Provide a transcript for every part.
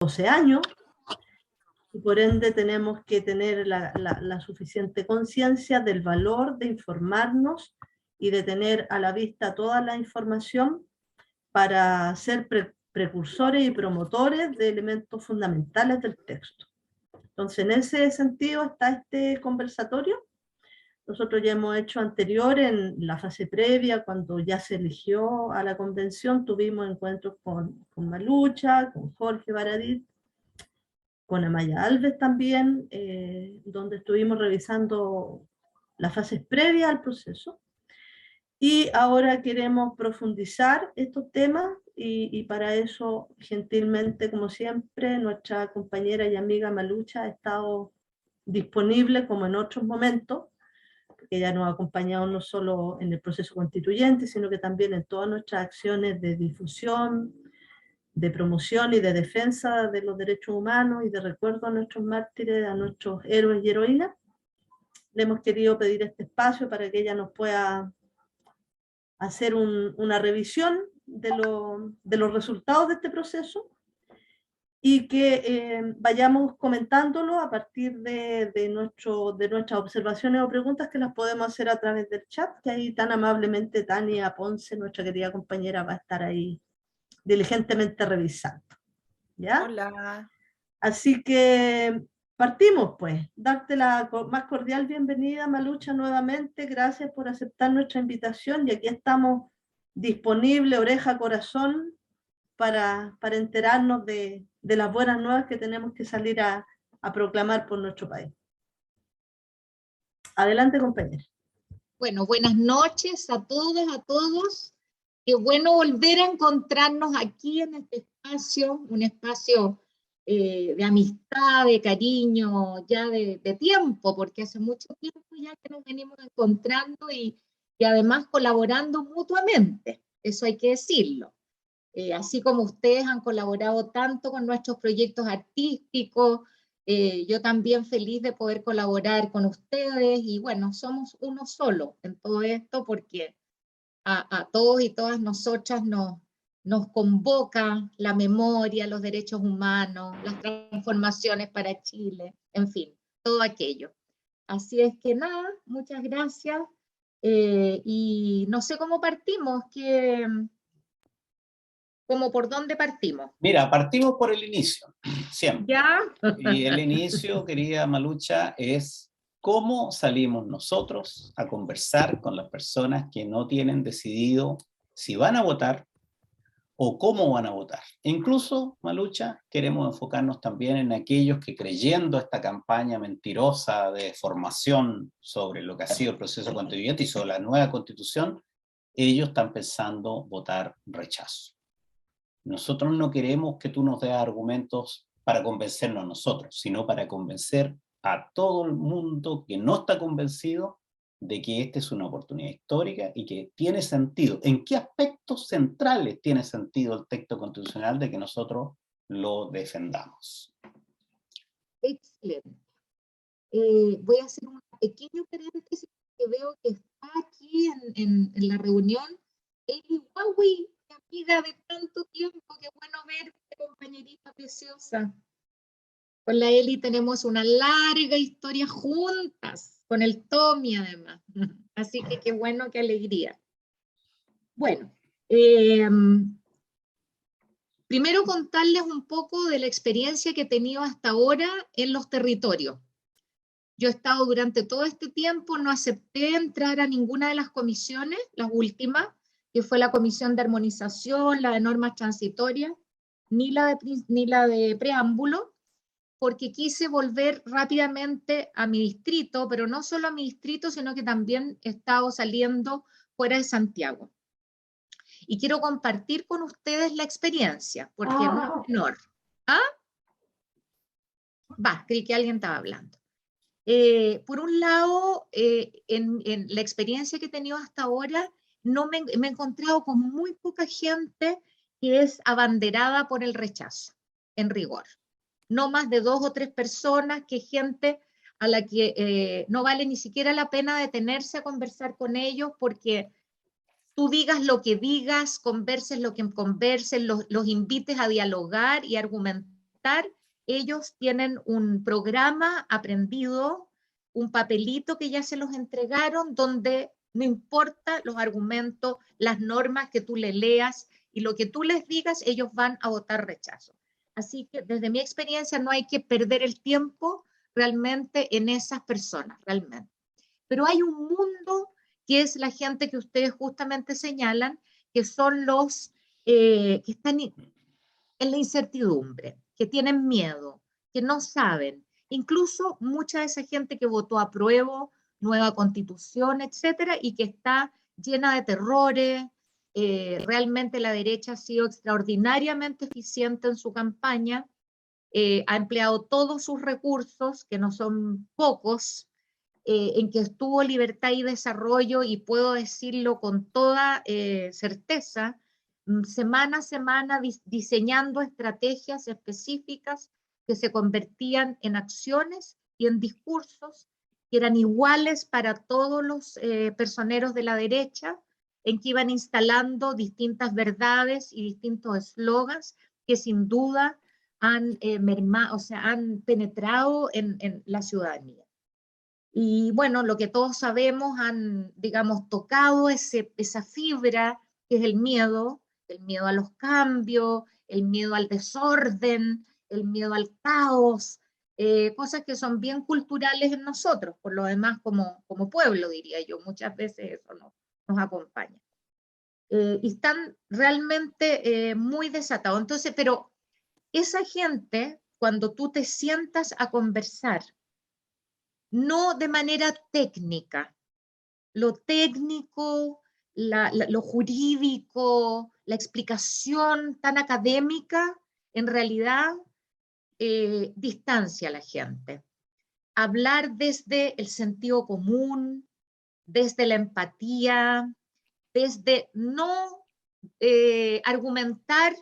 12 años, y por ende tenemos que tener la suficiente conciencia del valor de informarnos y de tener a la vista toda la información para ser precursores y promotores de elementos fundamentales del texto. Entonces, en ese sentido está este conversatorio. Nosotros ya hemos hecho anterior en la fase previa, cuando ya se eligió a la convención, tuvimos encuentros con Malucha, con Jorge Baradit, con Amaya Alves también, donde estuvimos revisando las fases previas al proceso. Y ahora queremos profundizar estos temas y para eso, gentilmente, como siempre, nuestra compañera y amiga Malucha ha estado disponible como en otros momentos, porque ella nos ha acompañado no solo en el proceso constituyente, sino que también en todas nuestras acciones de difusión, de promoción y de defensa de los derechos humanos y de recuerdo a nuestros mártires, a nuestros héroes y heroínas. Le hemos querido pedir este espacio para que ella nos pueda hacer una revisión de los resultados de este proceso y que vayamos comentándolo a partir de nuestras observaciones o preguntas, que las podemos hacer a través del chat, que ahí tan amablemente Tania Ponce, nuestra querida compañera, va a estar ahí diligentemente revisando. ¿Ya? Hola. Así que partimos, pues. Darte la más cordial bienvenida, Malucha, nuevamente. Gracias por aceptar nuestra invitación y aquí estamos disponibles, oreja, corazón, para enterarnos de las buenas nuevas que tenemos que salir a proclamar por nuestro país. Adelante, compañera. Bueno, buenas noches a todas, a todos. Qué bueno volver a encontrarnos aquí en este espacio, un espacio de amistad, de cariño, ya de tiempo, porque hace mucho tiempo ya que nos venimos encontrando y además colaborando mutuamente, eso hay que decirlo. Así como ustedes han colaborado tanto con nuestros proyectos artísticos, yo también feliz de poder colaborar con ustedes y bueno, somos uno solo en todo esto porque a todos y todas nosotras nos convoca la memoria, los derechos humanos, las transformaciones para Chile, en fin, todo aquello. Así es que nada, muchas gracias y no sé cómo partimos, ¿cómo por dónde partimos? Mira, partimos por el inicio, siempre. ¿Ya? Y el inicio, querida Malucha, es cómo salimos nosotros a conversar con las personas que no tienen decidido si van a votar o cómo van a votar. Incluso, Malucha, queremos enfocarnos también en aquellos que, creyendo esta campaña mentirosa de formación sobre lo que ha sido el proceso constituyente y sobre la nueva constitución, ellos están pensando votar rechazo. Nosotros no queremos que tú nos des argumentos para convencernos a nosotros, sino para convencer a todo el mundo que no está convencido de que esta es una oportunidad histórica y que tiene sentido. ¿En qué aspectos centrales tiene sentido el texto constitucional de que nosotros lo defendamos? Excelente. Voy a hacer un pequeño paréntesis que veo que está aquí en la reunión. Eli Huawei, amiga de tanto tiempo, qué bueno verte, compañerita preciosa. Con la Eli tenemos una larga historia juntas, con el Tommy además. Así que qué bueno, qué alegría. Bueno, primero contarles un poco de la experiencia que he tenido hasta ahora en los territorios. Yo he estado durante todo este tiempo, no acepté entrar a ninguna de las comisiones, las últimas, que fue la comisión de armonización, la de normas transitorias, ni la de preámbulo, porque quise volver rápidamente a mi distrito, pero no solo a mi distrito, sino que también he estado saliendo fuera de Santiago. Y quiero compartir con ustedes la experiencia, porque no es menor. ¿Ah? Creí que alguien estaba hablando. Por un lado, en la experiencia que he tenido hasta ahora, me he encontrado con muy poca gente que es abanderada por el rechazo, en rigor. No más de 2 o 3 personas, que gente a la que no vale ni siquiera la pena detenerse a conversar con ellos, porque tú digas lo que digas, converses lo que converses, los invites a dialogar y argumentar, votar, ellos tienen un programa aprendido, un papelito que ya se los entregaron, donde no importa los argumentos, las normas que tú le leas y lo que tú les digas, ellos van a votar rechazo. Así que desde mi experiencia no hay que perder el tiempo realmente en esas personas, realmente. Pero hay un mundo que es la gente que ustedes justamente señalan, que son los que están en la incertidumbre, que tienen miedo, que no saben. Incluso mucha de esa gente que votó apruebo, nueva constitución, etcétera, y que está llena de terrores. Realmente la derecha ha sido extraordinariamente eficiente en su campaña, ha empleado todos sus recursos, que no son pocos, en que estuvo Libertad y Desarrollo, y puedo decirlo con toda certeza, semana a semana diseñando estrategias específicas que se convertían en acciones y en discursos que eran iguales para todos los personeros de la derecha, en que iban instalando distintas verdades y distintos eslogans que sin duda han mermado, o sea, han penetrado en la ciudadanía. Y bueno, lo que todos sabemos, han, digamos, tocado esa fibra que es el miedo a los cambios, el miedo al desorden, el miedo al caos, cosas que son bien culturales en nosotros, por lo demás como pueblo, diría yo, muchas veces eso nos acompaña. Y están realmente muy desatados. Entonces, pero esa gente, cuando tú te sientas a conversar, no de manera técnica, lo técnico, lo jurídico, la explicación tan académica, en realidad distancia a la gente. Hablar desde el sentido común, desde la empatía, desde no argumentar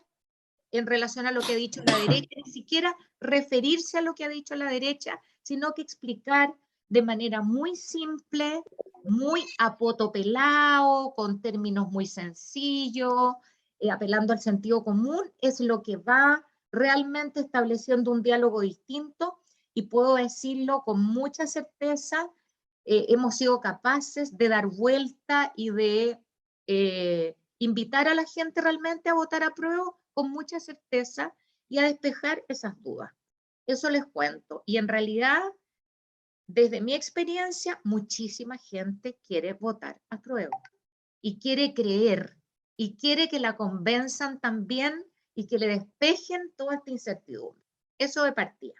en relación a lo que ha dicho la derecha, ni siquiera referirse a lo que ha dicho la derecha, sino que explicar de manera muy simple, muy apotopelado, con términos muy sencillos, apelando al sentido común, es lo que va realmente estableciendo un diálogo distinto, y puedo decirlo con mucha certeza, hemos sido capaces de dar vuelta y de invitar a la gente realmente a votar a prueba con mucha certeza y a despejar esas dudas. Eso les cuento. Y en realidad, desde mi experiencia, muchísima gente quiere votar a prueba y quiere creer y quiere que la convenzan también y que le despejen toda esta incertidumbre. Eso de partida.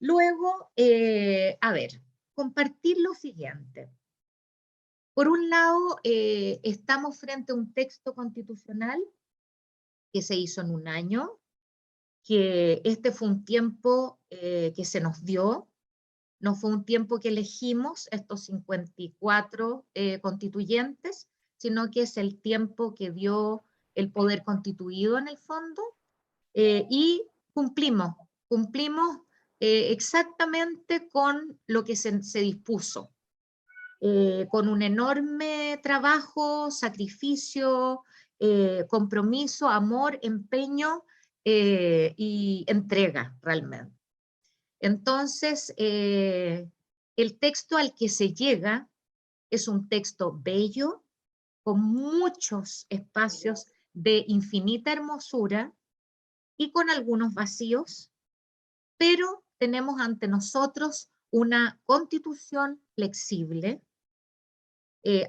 Luego, a ver, compartir lo siguiente. Por un lado, estamos frente a un texto constitucional que se hizo en un año, que este fue un tiempo que se nos dio, no fue un tiempo que elegimos estos 54 constituyentes, sino que es el tiempo que dio el poder constituido en el fondo, y cumplimos exactamente con lo que se dispuso, con un enorme trabajo, sacrificio, compromiso, amor, empeño y entrega realmente. Entonces, el texto al que se llega es un texto bello, con muchos espacios de infinita hermosura y con algunos vacíos, pero tenemos ante nosotros una constitución flexible,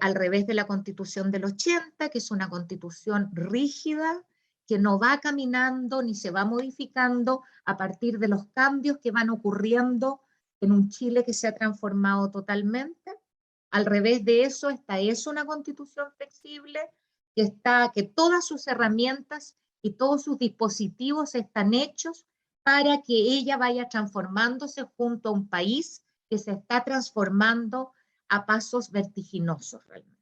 al revés de la Constitución del 80, que es una constitución rígida, que no va caminando ni se va modificando a partir de los cambios que van ocurriendo en un Chile que se ha transformado totalmente. Al revés de eso, esta es una constitución flexible, que todas sus herramientas y todos sus dispositivos están hechos para que ella vaya transformándose junto a un país que se está transformando a pasos vertiginosos realmente.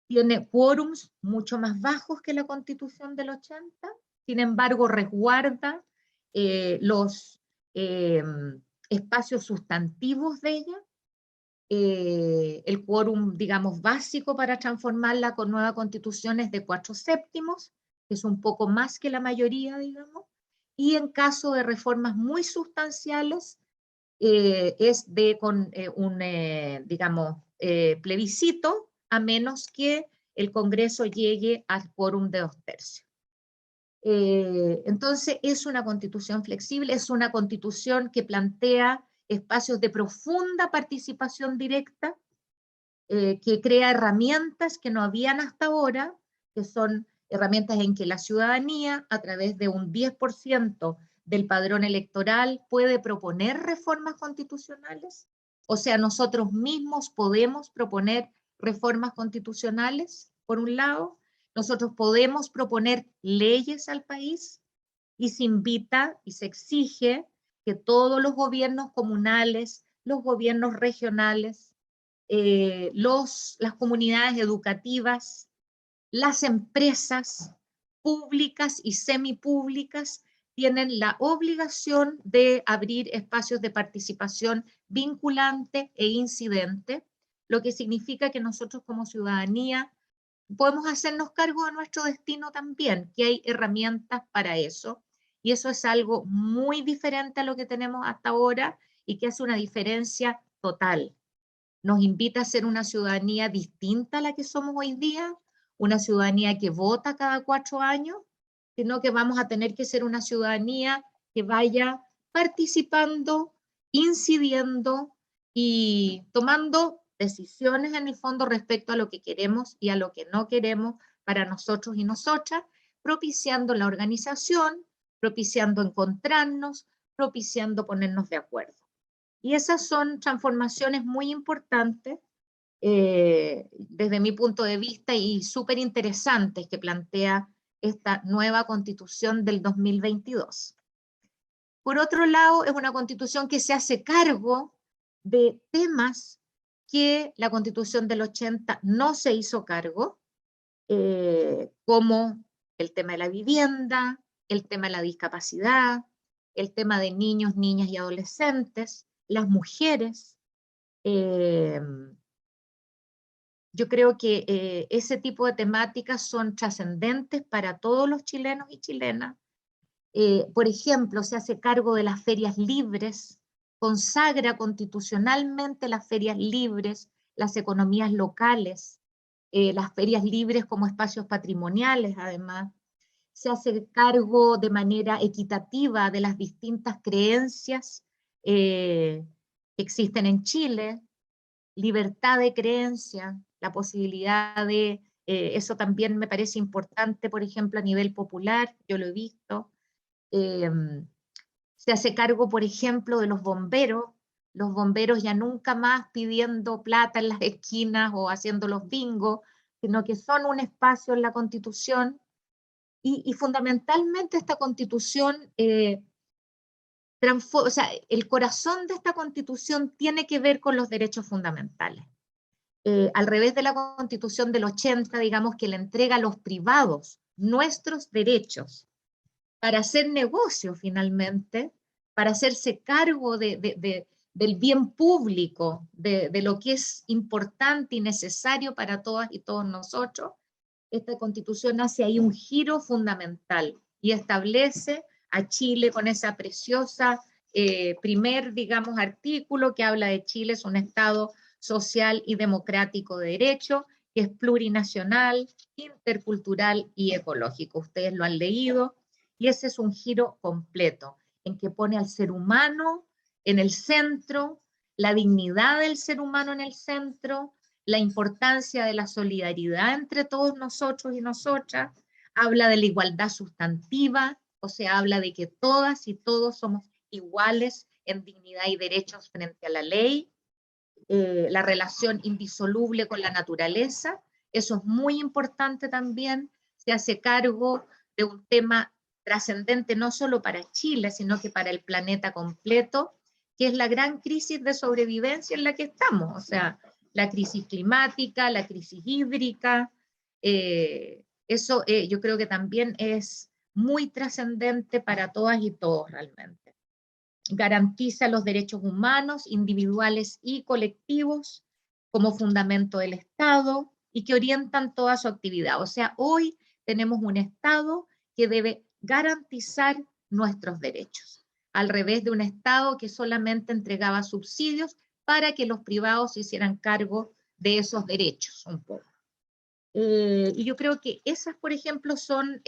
Tiene quórums mucho más bajos que la Constitución del 80, sin embargo resguarda los espacios sustantivos de ella, el quórum, digamos, básico para transformarla con nueva Constitución es de 4/7, que es un poco más que la mayoría, digamos, y en caso de reformas muy sustanciales, es con digamos, plebiscito, a menos que el Congreso llegue al quórum de 2/3. Entonces es una constitución flexible, es una constitución que plantea espacios de profunda participación directa, que crea herramientas que no habían hasta ahora, que son herramientas en que la ciudadanía, a través de un 10% del padrón electoral, puede proponer reformas constitucionales. O sea, nosotros mismos podemos proponer reformas constitucionales, por un lado. Nosotros podemos proponer leyes al país, y se invita y se exige que todos los gobiernos comunales, los gobiernos regionales, las comunidades educativas, las empresas públicas y semipúblicas tienen la obligación de abrir espacios de participación vinculante e incidente, lo que significa que nosotros como ciudadanía podemos hacernos cargo de nuestro destino también, que hay herramientas para eso, y eso es algo muy diferente a lo que tenemos hasta ahora y que hace una diferencia total. Nos invita a ser una ciudadanía distinta a la que somos hoy día, una ciudadanía que vota cada 4 años, sino que vamos a tener que ser una ciudadanía que vaya participando, incidiendo y tomando decisiones en el fondo respecto a lo que queremos y a lo que no queremos para nosotros y nosotras, propiciando la organización, propiciando encontrarnos, propiciando ponernos de acuerdo. Y esas son transformaciones muy importantes desde mi punto de vista y súper interesantes que plantea esta nueva constitución del 2022. Por otro lado, es una constitución que se hace cargo de temas que la constitución del 80 no se hizo cargo, como el tema de la vivienda, el tema de la discapacidad, el tema de niños, niñas y adolescentes, las mujeres. Yo creo que ese tipo de temáticas son trascendentes para todos los chilenos y chilenas. Por ejemplo, se hace cargo de las ferias libres, consagra constitucionalmente las ferias libres, las economías locales, las ferias libres como espacios patrimoniales, además. Se hace cargo de manera equitativa de las distintas creencias que existen en Chile, libertad de creencia, la posibilidad de, eso también me parece importante, por ejemplo, a nivel popular, yo lo he visto. Se hace cargo, por ejemplo, de los bomberos ya nunca más pidiendo plata en las esquinas o haciendo los bingos, sino que son un espacio en la Constitución, y fundamentalmente esta Constitución, o sea, el corazón de esta Constitución tiene que ver con los derechos fundamentales. Al revés de la Constitución del 80, digamos, que le entrega a los privados nuestros derechos para hacer negocio finalmente, para hacerse cargo del bien público, de lo que es importante y necesario para todas y todos nosotros. Esta Constitución hace ahí un giro fundamental y establece a Chile con esa preciosa primer, digamos, artículo que habla de Chile es un Estado social y democrático de derecho, que es plurinacional, intercultural y ecológico. Ustedes lo han leído, y ese es un giro completo, en que pone al ser humano en el centro, la dignidad del ser humano en el centro, la importancia de la solidaridad entre todos nosotros y nosotras, habla de la igualdad sustantiva, o sea, habla de que todas y todos somos iguales en dignidad y derechos frente a la ley, la relación indisoluble con la naturaleza, eso es muy importante también, se hace cargo de un tema trascendente no solo para Chile, sino que para el planeta completo, que es la gran crisis de sobrevivencia en la que estamos, o sea, la crisis climática, la crisis hídrica, eso yo creo que también es muy trascendente para todas y todos realmente. Garantiza los derechos humanos, individuales y colectivos, como fundamento del Estado y que orientan toda su actividad. O sea, hoy tenemos un Estado que debe garantizar nuestros derechos, al revés de un Estado que solamente entregaba subsidios para que los privados se hicieran cargo de esos derechos un poco. Y yo creo que esas, por ejemplo, son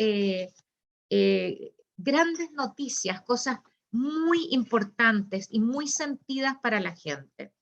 grandes noticias, cosas muy importantes y muy sentidas para la gente.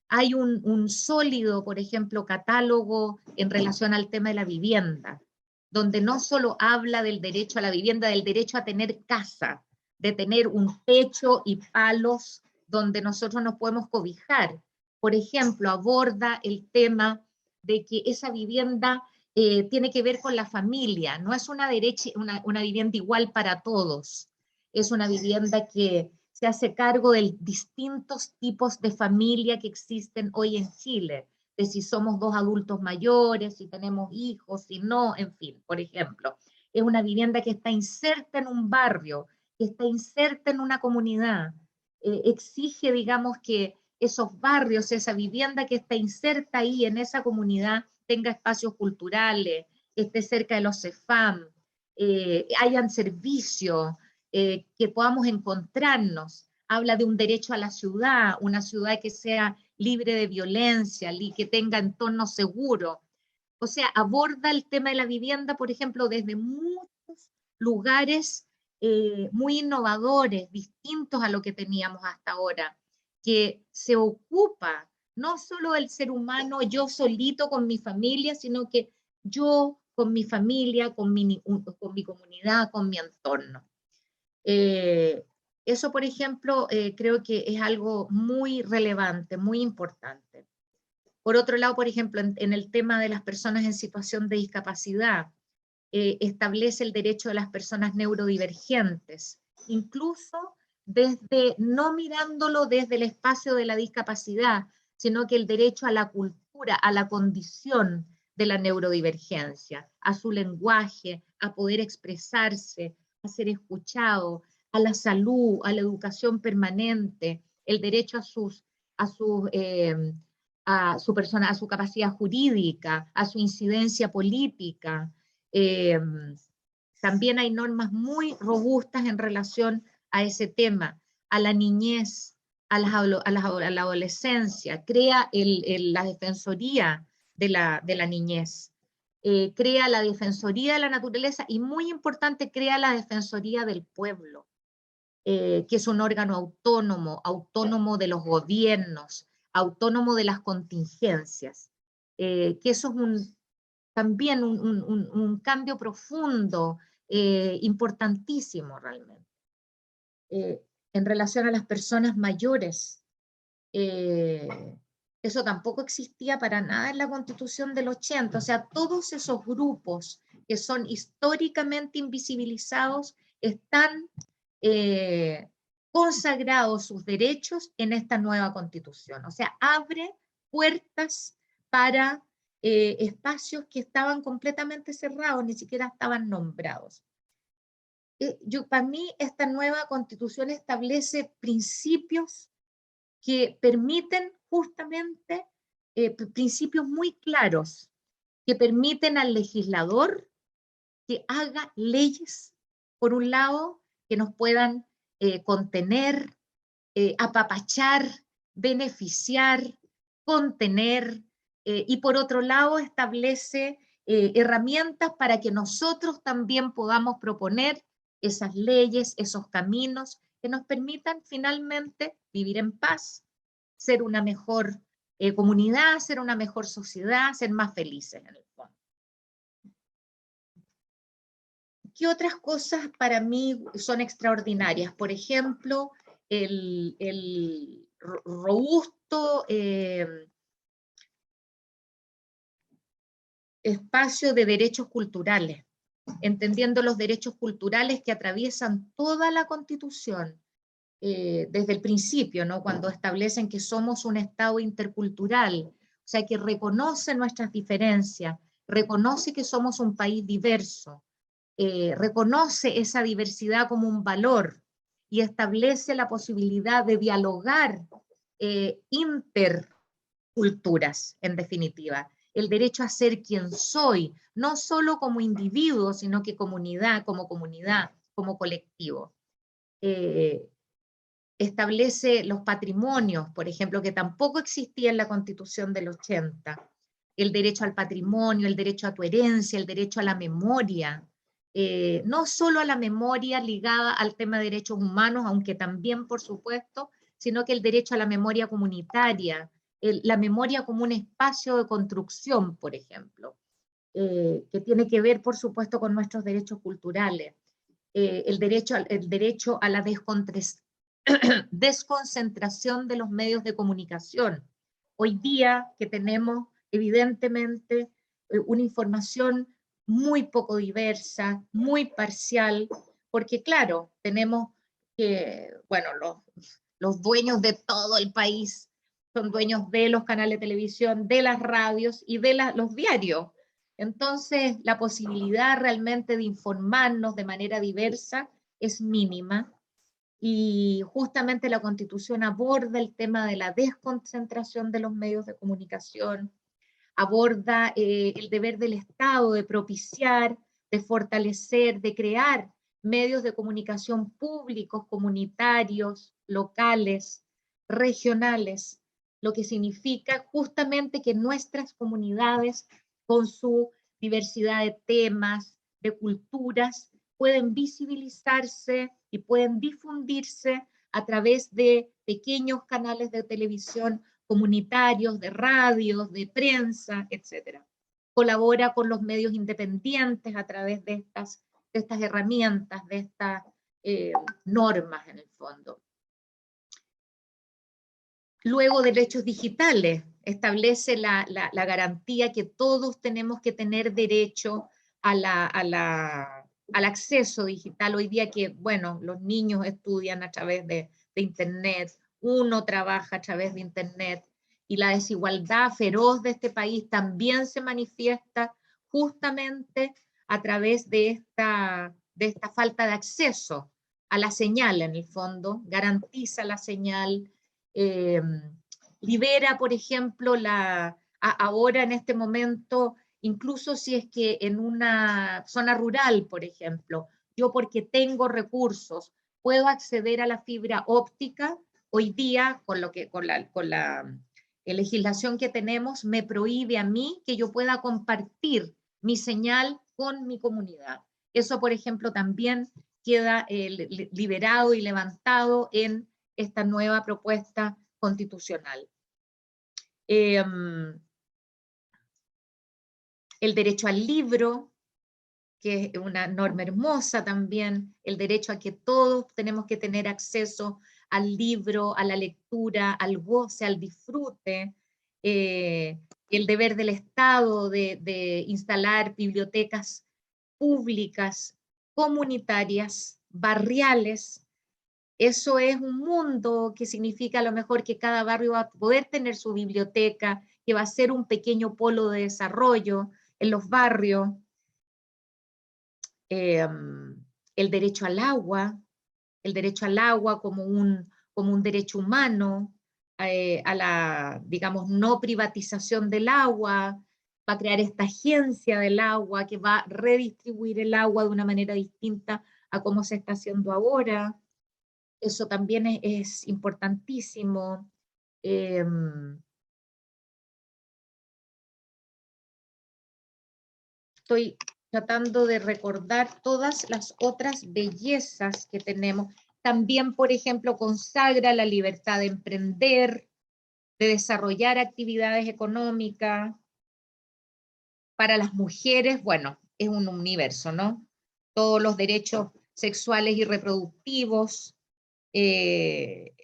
Hay un sólido, por ejemplo, catálogo en relación al tema de la vivienda, donde no solo habla del derecho a la vivienda, del derecho a tener casa, de tener un techo y palos donde nosotros nos podemos cobijar. Por ejemplo, aborda el tema de que esa vivienda tiene que ver con la familia, no es una vivienda igual para todos, es una vivienda que se hace cargo de distintos tipos de familia que existen hoy en Chile, de si somos dos adultos mayores, si tenemos hijos, si no, en fin, por ejemplo. Es una vivienda que está inserta en un barrio, que está inserta en una comunidad. Exige, digamos, que esos barrios, esa vivienda que está inserta ahí en esa comunidad, tenga espacios culturales, esté cerca de los CEFAM, hayan servicios, que podamos encontrarnos. Habla de un derecho a la ciudad, una ciudad que sea libre de violencia, que tenga entornos seguros. O sea, aborda el tema de la vivienda, por ejemplo, desde muchos lugares muy innovadores, distintos a lo que teníamos hasta ahora, que se ocupa no solo del ser humano, yo solito con mi familia, sino que yo con mi familia, con mi comunidad, con mi entorno. Eso, por ejemplo, creo que es algo muy relevante, muy importante. Por otro lado, por ejemplo, en el tema de las personas en situación de discapacidad, establece el derecho de las personas neurodivergentes, incluso desde, no mirándolo desde el espacio de la discapacidad, sino que el derecho a la cultura, a la condición de la neurodivergencia, a su lenguaje, a poder expresarse, a ser escuchado, a la salud, a la educación permanente, el derecho a su capacidad jurídica, a su incidencia política. También hay normas muy robustas en relación a ese tema, a la niñez, a la adolescencia, crea la Defensoría de la Niñez, crea la Defensoría de la Naturaleza y, muy importante, crea la Defensoría del Pueblo, que es un órgano autónomo de los gobiernos, autónomo de las contingencias, que eso es también un cambio profundo, importantísimo realmente. En relación a las personas mayores, eso tampoco existía para nada en la Constitución del 80, o sea, todos esos grupos que son históricamente invisibilizados están consagrados sus derechos en esta nueva Constitución, o sea, abre puertas para espacios que estaban completamente cerrados, ni siquiera estaban nombrados. Para mí, esta nueva Constitución establece principios que permiten justamente, principios muy claros, que permiten al legislador que haga leyes, por un lado, que nos puedan contener, apapachar, beneficiar, contener, y por otro lado establece herramientas para que nosotros también podamos proponer esas leyes, esos caminos que nos permitan finalmente vivir en paz, ser una mejor comunidad, ser una mejor sociedad, ser más felices en el fondo. ¿Qué otras cosas para mí son extraordinarias? Por ejemplo, el robusto espacio de derechos culturales, entendiendo los derechos culturales que atraviesan toda la Constitución, desde el principio, ¿no? Cuando establecen que somos un Estado intercultural, o sea, que reconoce nuestras diferencias, reconoce que somos un país diverso, reconoce esa diversidad como un valor y establece la posibilidad de dialogar interculturas, en definitiva. El derecho a ser quien soy, no solo como individuo, sino que como comunidad, como colectivo. establece los patrimonios, por ejemplo, que tampoco existía en la Constitución del 80, el derecho al patrimonio, el derecho a tu herencia, el derecho a la memoria, no solo a la memoria ligada al tema de derechos humanos, aunque también, por supuesto, sino que el derecho a la memoria comunitaria, la memoria como un espacio de construcción, por ejemplo, que tiene que ver, por supuesto, con nuestros derechos culturales, el derecho a la desconcentración de los medios de comunicación. Hoy día que tenemos, evidentemente, una información muy poco diversa, muy parcial, porque claro, tenemos que, bueno, los dueños de todo el país son dueños de los canales de televisión, de las radios y de los diarios. Entonces, la posibilidad realmente de informarnos de manera diversa es mínima, y justamente la Constitución aborda el tema de la desconcentración de los medios de comunicación, aborda el deber del Estado de propiciar, de fortalecer, de crear medios de comunicación públicos, comunitarios, locales, regionales, lo que significa justamente que nuestras comunidades, con su diversidad de temas, de culturas, pueden visibilizarse y pueden difundirse a través de pequeños canales de televisión comunitarios, de radios, de prensa, etc. Colabora con los medios independientes a través de estas herramientas, de estas normas en el fondo. Luego, derechos digitales. Establece la garantía que todos tenemos que tener derecho al acceso digital. Hoy día que, bueno, los niños estudian a través de Internet, uno trabaja a través de Internet, y la desigualdad feroz de este país también se manifiesta justamente a través de esta falta de acceso a la señal, en el fondo, garantiza la señal, libera, por ejemplo, ahora en este momento, incluso si es que en una zona rural, por ejemplo, yo porque tengo recursos puedo acceder a la fibra óptica, hoy día con la legislación que tenemos me prohíbe a mí que yo pueda compartir mi señal con mi comunidad. Eso, por ejemplo, también queda liberado y levantado en esta nueva propuesta constitucional. El derecho al libro, que es una norma hermosa también, el derecho a que todos tenemos que tener acceso al libro, a la lectura, al goce, al disfrute, el deber del Estado de instalar bibliotecas públicas, comunitarias, barriales. Eso es un mundo que significa a lo mejor que cada barrio va a poder tener su biblioteca, que va a ser un pequeño polo de desarrollo en los barrios. El derecho al agua como un derecho humano, a la, digamos, no privatización del agua, va a crear esta agencia del agua que va a redistribuir el agua de una manera distinta a cómo se está haciendo ahora. Eso también es importantísimo. Estoy tratando de recordar todas las otras bellezas que tenemos. También, por ejemplo, consagra la libertad de emprender, de desarrollar actividades económicas. Para las mujeres, bueno, es un universo, ¿no? Todos los derechos sexuales y reproductivos,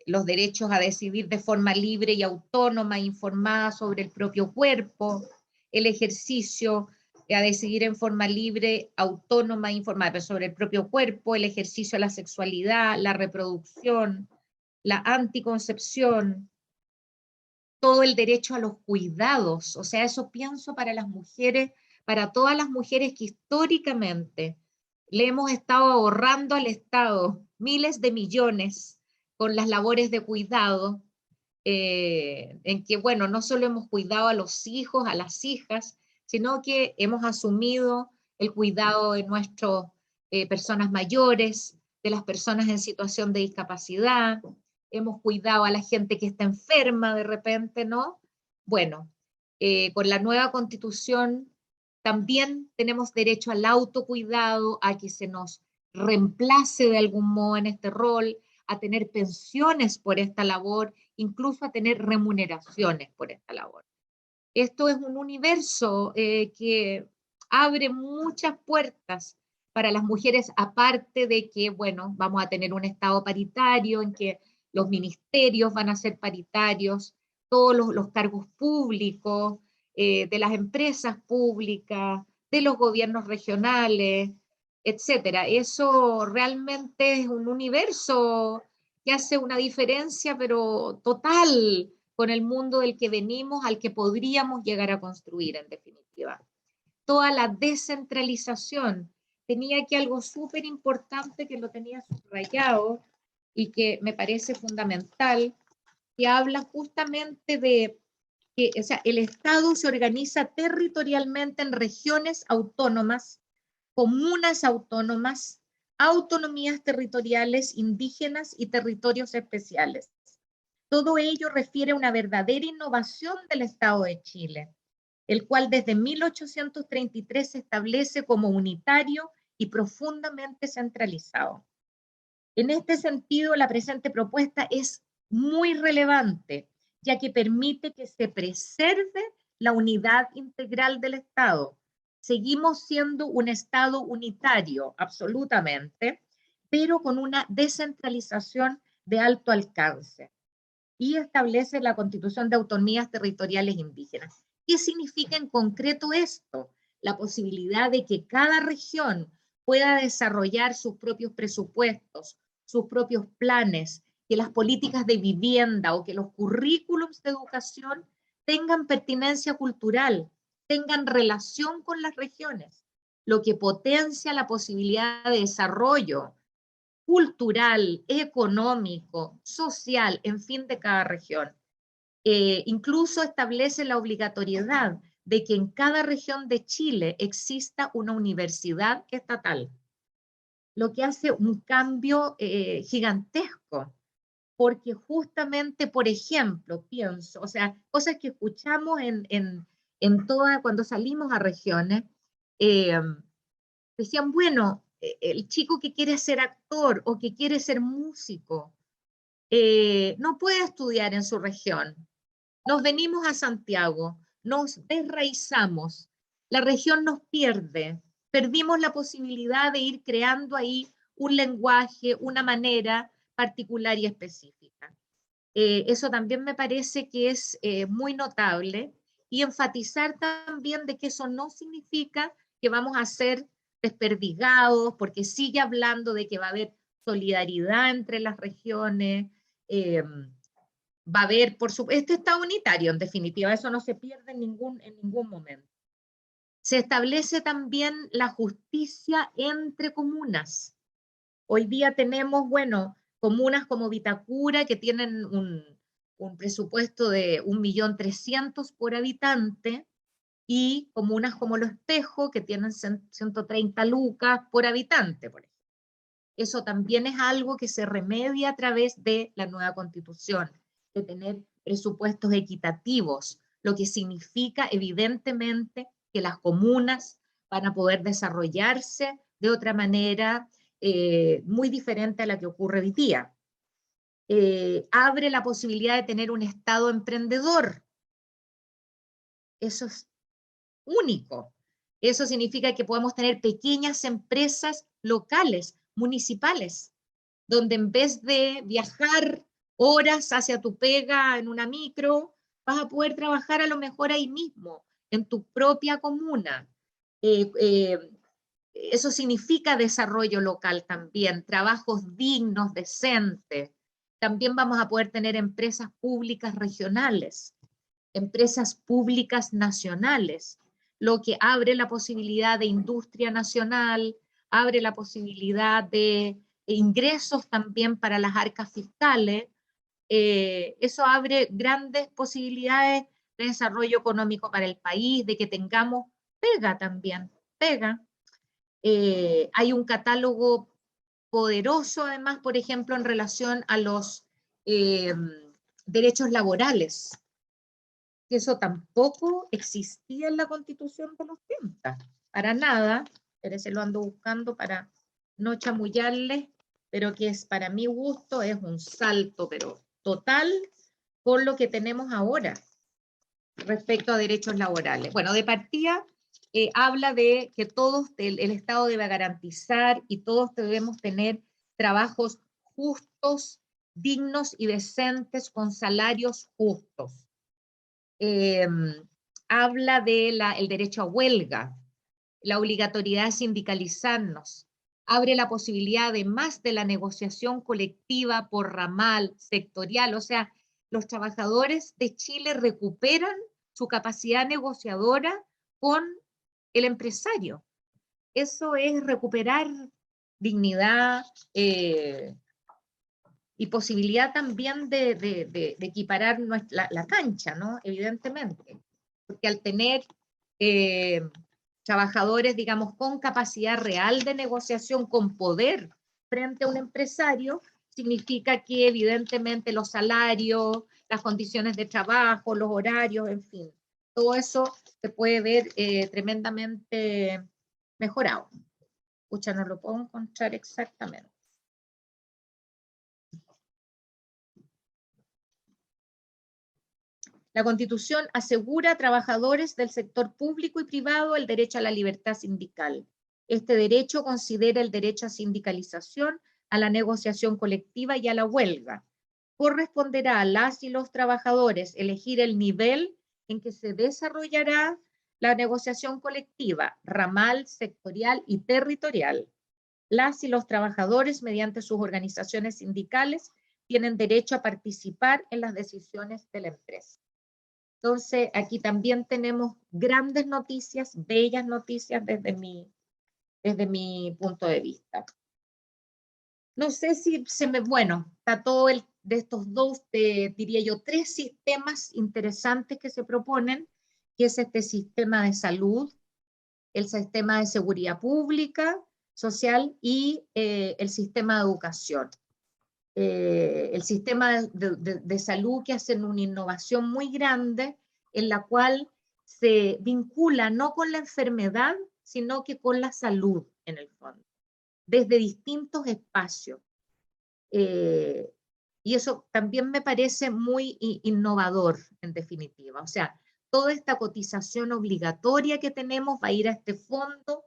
los derechos a decidir de forma libre y autónoma, informada sobre el propio cuerpo, el ejercicio a decidir en forma libre, autónoma, informada sobre el propio cuerpo, el ejercicio de la sexualidad, la reproducción, la anticoncepción, todo el derecho a los cuidados. O sea, eso pienso para las mujeres, para todas las mujeres que históricamente le hemos estado ahorrando al Estado miles de millones con las labores de cuidado, en que, bueno, no solo hemos cuidado a los hijos, a las hijas, sino que hemos asumido el cuidado de nuestras personas mayores, de las personas en situación de discapacidad, hemos cuidado a la gente que está enferma de repente, ¿no? Bueno, con la nueva Constitución también tenemos derecho al autocuidado, a que se nos reemplace de algún modo en este rol, a tener pensiones por esta labor, incluso a tener remuneraciones por esta labor. Esto es un universo que abre muchas puertas para las mujeres, aparte de que, bueno, vamos a tener un Estado paritario en que los ministerios van a ser paritarios, todos los cargos públicos, de las empresas públicas, de los gobiernos regionales, etcétera. Eso realmente es un universo que hace una diferencia, pero total, con el mundo del que venimos, al que podríamos llegar a construir, en definitiva. Toda la descentralización. Tenía aquí algo súper importante que lo tenía subrayado y que me parece fundamental, que habla justamente de que, o sea, el Estado se organiza territorialmente en regiones autónomas, comunas autónomas, autonomías territoriales indígenas y territorios especiales. Todo ello refiere a una verdadera innovación del Estado de Chile, el cual desde 1833 se establece como unitario y profundamente centralizado. En este sentido, la presente propuesta es muy relevante, ya que permite que se preserve la unidad integral del Estado. Seguimos siendo un Estado unitario, absolutamente, pero con una descentralización de alto alcance. Y establece la Constitución de Autonomías Territoriales Indígenas. ¿Qué significa en concreto esto? La posibilidad de que cada región pueda desarrollar sus propios presupuestos, sus propios planes, que las políticas de vivienda o que los currículums de educación tengan pertinencia cultural, tengan relación con las regiones, lo que potencia la posibilidad de desarrollo cultural, económico, social, en fin, de cada región. Incluso establece la obligatoriedad de que en cada región de Chile exista una universidad estatal, lo que hace un cambio gigantesco, porque justamente, por ejemplo, pienso, o sea, cosas que escuchamos cuando salimos a regiones, decían, bueno, el chico que quiere ser actor o que quiere ser músico, no puede estudiar en su región. Nos venimos a Santiago, nos desraizamos, la región nos pierde, perdimos la posibilidad de ir creando ahí un lenguaje, una manera particular y específica. Eso también me parece que es muy notable, y enfatizar también de que eso no significa que vamos a ser desperdigados, porque sigue hablando de que va a haber solidaridad entre las regiones, va a haber, por supuesto, este Estado unitario, en definitiva, eso no se pierde en ningún momento. Se establece también la justicia entre comunas. Hoy día tenemos, bueno, comunas como Vitacura, que tienen un presupuesto de 1.300.000 por habitante, y comunas como Lo Espejo, que tienen 130 lucas por habitante, por ejemplo. Eso también es algo que se remedia a través de la nueva Constitución, de tener presupuestos equitativos, lo que significa evidentemente que las comunas van a poder desarrollarse de otra manera muy diferente a la que ocurre hoy día. Abre la posibilidad de tener un Estado emprendedor. Eso es único. Eso significa que podemos tener pequeñas empresas locales, municipales, donde en vez de viajar horas hacia tu pega en una micro, vas a poder trabajar a lo mejor ahí mismo, en tu propia comuna. Eso significa desarrollo local también, trabajos dignos, decentes. También vamos a poder tener empresas públicas regionales, empresas públicas nacionales, lo que abre la posibilidad de industria nacional, abre la posibilidad de ingresos también para las arcas fiscales. Eso abre grandes posibilidades de desarrollo económico para el país, de que tengamos pega también, pega. Hay un catálogo poderoso además, por ejemplo, en relación a los derechos laborales. Eso tampoco existía en la Constitución de los 30, para nada, pero se lo ando buscando para no chamullarles, pero que es, para mi gusto, es un salto, pero total, con lo que tenemos ahora respecto a derechos laborales. Bueno, de partida habla de que todos, el Estado debe garantizar y todos debemos tener trabajos justos, dignos y decentes con salarios justos. Habla del derecho a huelga, la obligatoriedad de sindicalizarnos, abre la posibilidad además de la negociación colectiva por ramal, sectorial, o sea, los trabajadores de Chile recuperan su capacidad negociadora con el empresario. Eso es recuperar dignidad y posibilidad también de equiparar la cancha, ¿no? Evidentemente, porque al tener trabajadores, digamos, con capacidad real de negociación, con poder frente a un empresario, significa que evidentemente los salarios, las condiciones de trabajo, los horarios, en fin, todo eso se puede ver tremendamente mejorado. Pucha, no lo puedo encontrar exactamente. La Constitución asegura a trabajadores del sector público y privado el derecho a la libertad sindical. Este derecho considera el derecho a sindicalización, a la negociación colectiva y a la huelga. Corresponderá a las y los trabajadores elegir el nivel en que se desarrollará la negociación colectiva, ramal, sectorial y territorial. Las y los trabajadores, mediante sus organizaciones sindicales, tienen derecho a participar en las decisiones de la empresa. Entonces, aquí también tenemos grandes noticias, bellas noticias desde mi punto de vista. No sé si bueno, está todo de estos dos, diría yo, 3 sistemas interesantes que se proponen, que es este sistema de salud, el sistema de seguridad pública, social y el sistema de educación. El sistema de salud, que hacen una innovación muy grande en la cual se vincula no con la enfermedad, sino que con la salud en el fondo, desde distintos espacios. Y eso también me parece muy innovador, en definitiva. O sea, toda esta cotización obligatoria que tenemos va a ir a este fondo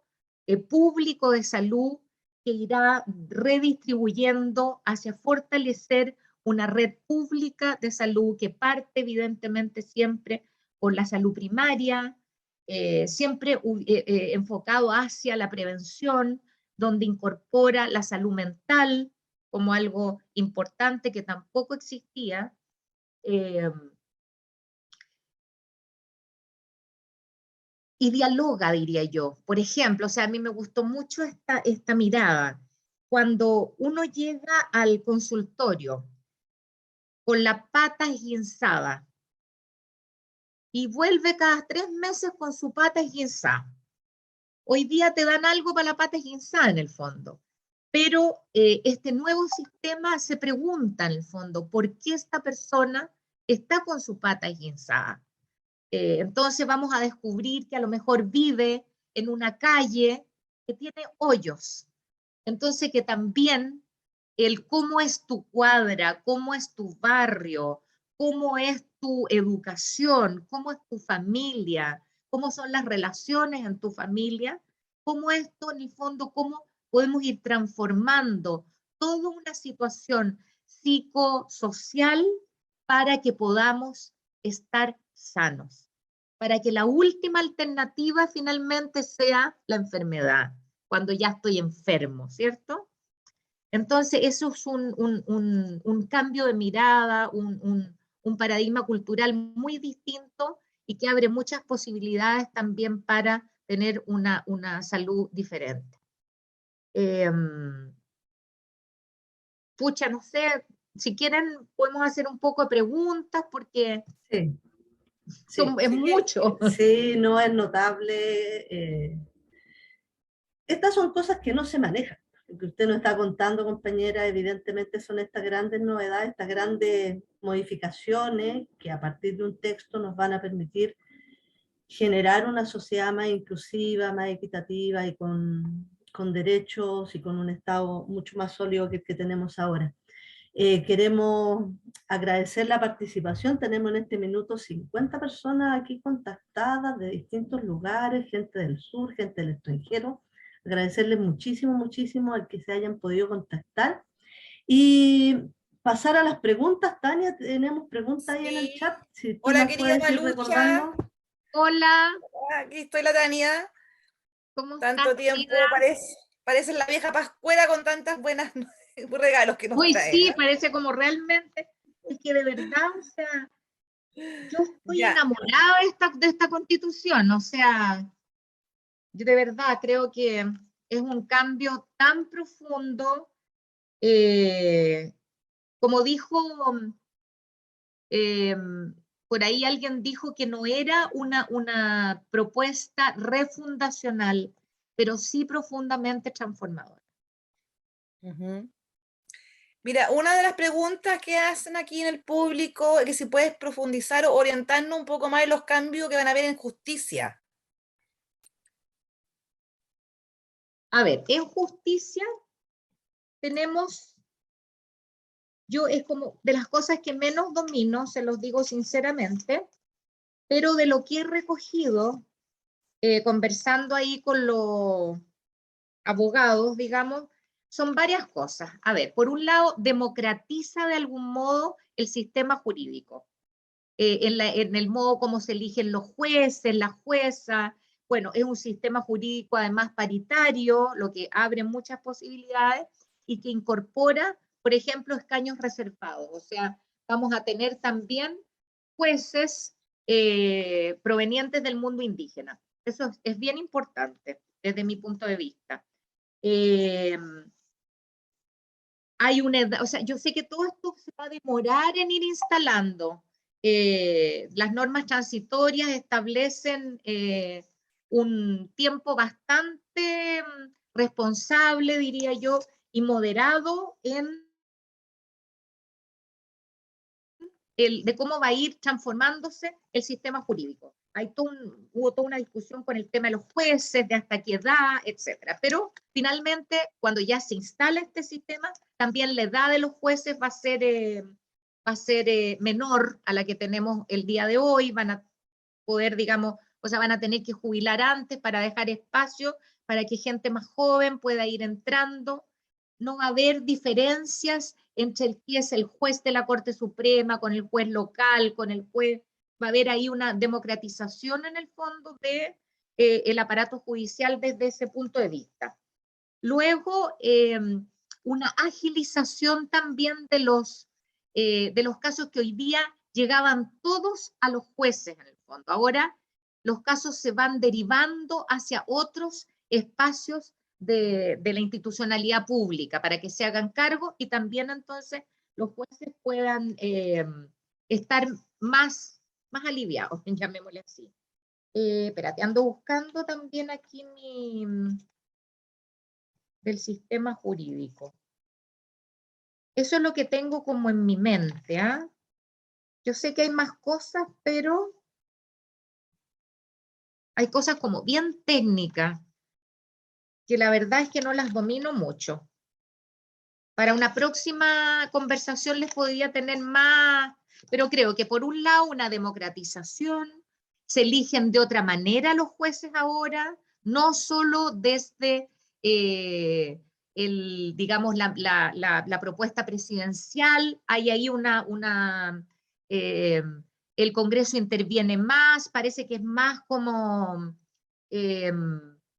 público de salud, que irá redistribuyendo hacia fortalecer una red pública de salud que parte evidentemente siempre por la salud primaria, siempre enfocado hacia la prevención, donde incorpora la salud mental como algo importante que tampoco existía. Y dialoga, diría yo. Por ejemplo, o sea, a mí me gustó mucho esta mirada. Cuando uno llega al consultorio con la pata esguinzada y vuelve cada 3 meses con su pata esguinzada, hoy día te dan algo para la pata esguinzada en el fondo. Pero este nuevo sistema se pregunta en el fondo, ¿por qué esta persona está con su pata esguinzada? Entonces vamos a descubrir que a lo mejor vive en una calle que tiene hoyos. Entonces que también el cómo es tu cuadra, cómo es tu barrio, cómo es tu educación, cómo es tu familia, cómo son las relaciones en tu familia, cómo esto en el fondo, cómo podemos ir transformando toda una situación psicosocial para que podamos estar sanos, para que la última alternativa finalmente sea la enfermedad, cuando ya estoy enfermo, ¿cierto? Entonces eso es un cambio de mirada, un paradigma cultural muy distinto y que abre muchas posibilidades también para tener una salud diferente. Pucha, no sé, si quieren podemos hacer un poco de preguntas porque Sí. es mucho. Sí, no es notable. Estas son cosas que no se manejan. que usted nos está contando, compañera, evidentemente son estas grandes novedades, estas grandes modificaciones que a partir de un texto nos van a permitir generar una sociedad más inclusiva, más equitativa y con derechos y con un Estado mucho más sólido que el que tenemos ahora. Queremos agradecer la participación. Tenemos en este minuto 50 personas aquí contactadas de distintos lugares, gente del sur, gente del extranjero. Agradecerles muchísimo, muchísimo al que se hayan podido contactar. Y pasar a las preguntas. Tania, tenemos preguntas ahí en el chat. Si tú Hola, las querida puedes ir Malucha. recordando. Hola, Aquí estoy la Tania. ¿cómo Tanto estás, tiempo, querida? parece la vieja Pascuera con tantas buenas regalos que nos Uy, trae. sí, ¿eh? parece como realmente, es que de verdad, o sea, yo estoy Ya. enamorada de esta constitución, o sea, yo de verdad creo que es un cambio tan profundo, como dijo, eh, por ahí alguien dijo que no era una propuesta refundacional, pero sí profundamente transformadora. Ujú. Mira, una de las preguntas que hacen aquí en el público es que si puedes profundizar o orientarnos un poco más en los cambios que van a haber en justicia. A ver, en justicia tenemos, yo es como de las cosas que menos domino, se los digo sinceramente, pero de lo que he recogido, conversando ahí con los abogados, digamos, son varias cosas. A ver, por un lado, democratiza de algún modo el sistema jurídico, en el modo como se eligen los jueces, las juezas. Bueno, es un sistema jurídico además paritario, lo que abre muchas posibilidades y que incorpora, por ejemplo, escaños reservados. O sea, vamos a tener también jueces provenientes del mundo indígena. Eso es bien importante desde mi punto de vista. Hay una edad, o sea, yo sé que todo esto se va a demorar en ir instalando. Las normas transitorias establecen un tiempo bastante responsable, diría yo, y moderado de cómo va a ir transformándose el sistema jurídico. Hubo toda una discusión con el tema de los jueces, de hasta qué edad, etcétera. Pero finalmente, cuando ya se instala este sistema, también la edad de los jueces va a ser menor a la que tenemos el día de hoy. Van a poder, digamos, o sea, van a tener que jubilar antes para dejar espacio para que gente más joven pueda ir entrando. No va a haber diferencias entre el que es el juez de la Corte Suprema, con el juez local, con el juez. Va a haber ahí una democratización en el fondo de el aparato judicial desde ese punto de vista. Luego, una agilización también de los casos que hoy día llegaban todos a los jueces en el fondo. Ahora los casos se van derivando hacia otros espacios de la institucionalidad pública para que se hagan cargo y también entonces los jueces puedan estar más aliviados, llamémosle así. Espérate, ando buscando también aquí del sistema jurídico. Eso es lo que tengo como en mi mente, ¿ah? Yo sé que hay más cosas, pero hay cosas como bien técnicas que la verdad es que no las domino mucho. Para una próxima conversación les podría tener más, pero creo que por un lado una democratización, se eligen de otra manera los jueces ahora, no solo desde digamos, la propuesta presidencial, hay ahí el Congreso interviene más, parece que es más como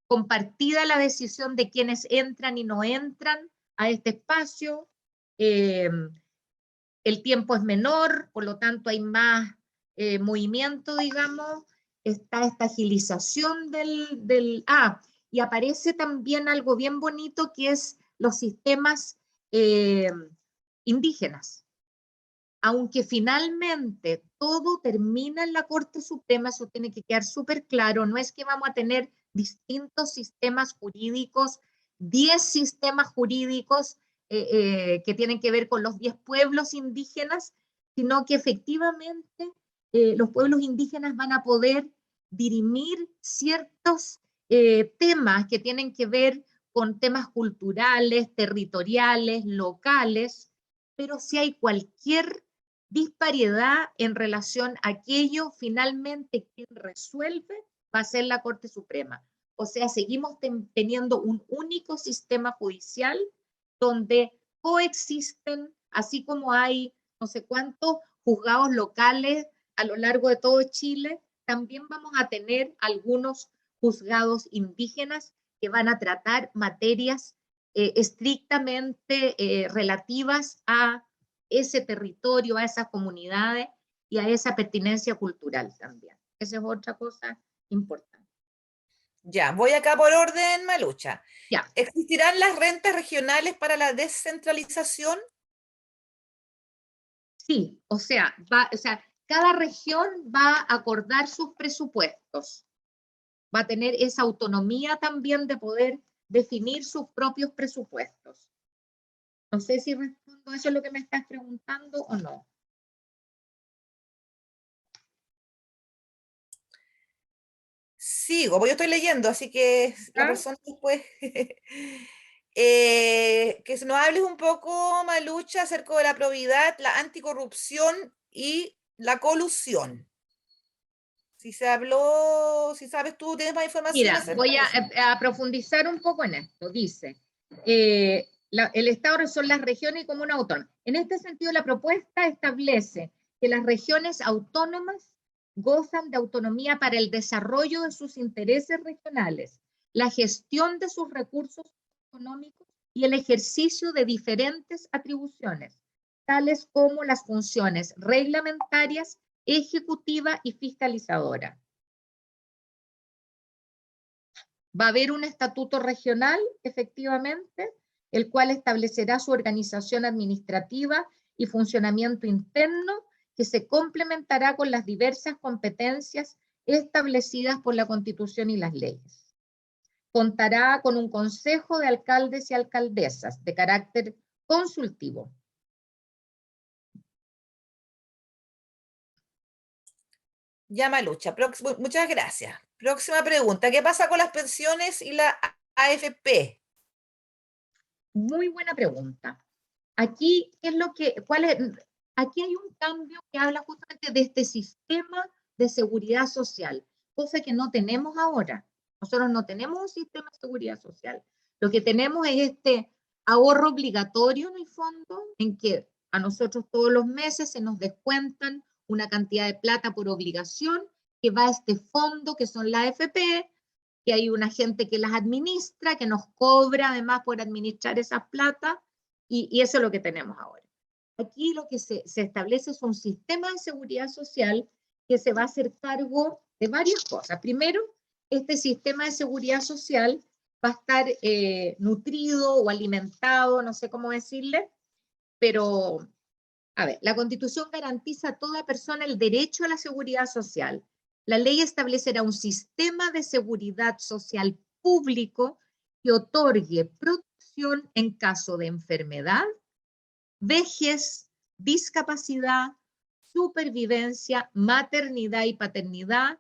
compartida la decisión de quienes entran y no entran a este espacio. El tiempo es menor, por lo tanto hay más movimiento, digamos. Está esta agilización y aparece también algo bien bonito que es los sistemas indígenas. Aunque finalmente todo termina en la Corte Suprema, eso tiene que quedar súper claro, no es que vamos a tener distintos sistemas jurídicos 10 sistemas jurídicos que tienen que ver con los 10 pueblos indígenas, sino que efectivamente los pueblos indígenas van a poder dirimir ciertos temas que tienen que ver con temas culturales, territoriales, locales, pero si hay cualquier disparidad en relación a aquello, finalmente quien resuelve va a ser la Corte Suprema. O sea, seguimos teniendo un único sistema judicial donde coexisten, así como hay no sé cuántos juzgados locales a lo largo de todo Chile, también vamos a tener algunos juzgados indígenas que van a tratar materias estrictamente relativas a ese territorio, a esas comunidades y a esa pertinencia cultural también. Esa es otra cosa importante. Ya, voy acá por orden, Malucha. Ya. ¿Existirán las rentas regionales para la descentralización? Sí, o sea, cada región va a acordar sus presupuestos. Va a tener esa autonomía también de poder definir sus propios presupuestos. No sé si respondo eso es lo que me estás preguntando o no. Sigo, porque yo estoy leyendo, así que la ¿Ah? persona después... que nos hables un poco, Malucha, acerca de la probidad, la anticorrupción y la colusión. Si se habló, si sabes tú, tienes más información Mira, acerca voy de eso. a profundizar un poco en esto. Dice, el Estado son las regiones y comunas autónomas. En este sentido, la propuesta establece que las regiones autónomas gozan de autonomía para el desarrollo de sus intereses regionales, la gestión de sus recursos económicos y el ejercicio de diferentes atribuciones, tales como las funciones reglamentarias, ejecutiva y fiscalizadora. Va a haber un estatuto regional, efectivamente, el cual establecerá su organización administrativa y funcionamiento interno, que se complementará con las diversas competencias establecidas por la Constitución y las leyes. Contará con un consejo de alcaldes y alcaldesas de carácter consultivo. Ya, Malucha, muchas gracias. Próxima pregunta, ¿qué pasa con las pensiones y la AFP? Muy buena pregunta. Aquí, aquí hay un cambio que habla justamente de este sistema de seguridad social, cosa que no tenemos ahora. Nosotros no tenemos un sistema de seguridad social. Lo que tenemos es este ahorro obligatorio en el fondo, en que a nosotros todos los meses se nos descuentan una cantidad de plata por obligación que va a este fondo que son la AFP, que hay una gente que las administra, que nos cobra además por administrar esas plata, y eso es lo que tenemos ahora. Aquí lo que se establece es un sistema de seguridad social que se va a hacer cargo de varias cosas. Primero, este sistema de seguridad social va a estar nutrido o alimentado, no sé cómo decirle, pero, a ver, la Constitución garantiza a toda persona el derecho a la seguridad social. La ley establecerá un sistema de seguridad social público que otorgue protección en caso de enfermedad, vejez, discapacidad, supervivencia, maternidad y paternidad,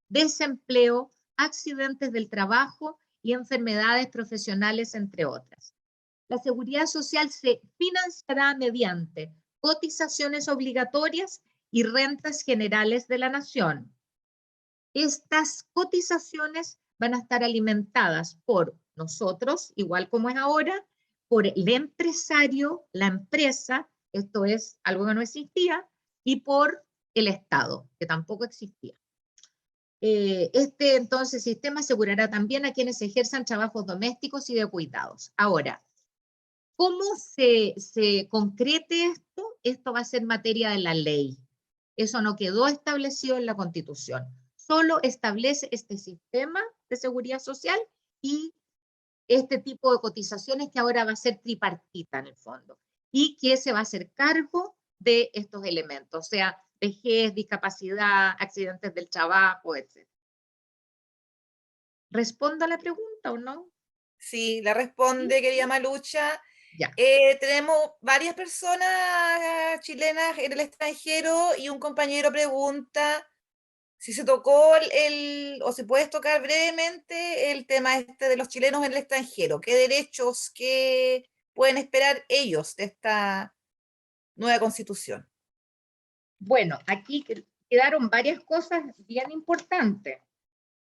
desempleo, accidentes del trabajo y enfermedades profesionales, entre otras. La seguridad social se financiará mediante cotizaciones obligatorias y rentas generales de la nación. Estas cotizaciones van a estar alimentadas por nosotros, igual como es ahora, por el empresario, la empresa, esto es algo que no existía, y por el Estado, que tampoco existía. Este entonces sistema asegurará también a quienes ejerzan trabajos domésticos y de cuidados. Ahora, ¿cómo se concrete esto? Esto va a ser materia de la ley. Eso no quedó establecido en la Constitución. Solo establece este sistema de seguridad social y este tipo de cotizaciones que ahora va a ser tripartita en el fondo y que se va a hacer cargo de estos elementos, o sea, vejez, discapacidad, accidentes del trabajo, etc. ¿Respondo a la pregunta o no? Sí, la responde, querida Malucha. Ya. Tenemos varias personas chilenas en el extranjero y un compañero pregunta si se tocó o si puedes tocar brevemente el tema este de los chilenos en el extranjero. ¿Qué derechos que pueden esperar ellos de esta nueva constitución? Bueno, aquí quedaron varias cosas bien importantes.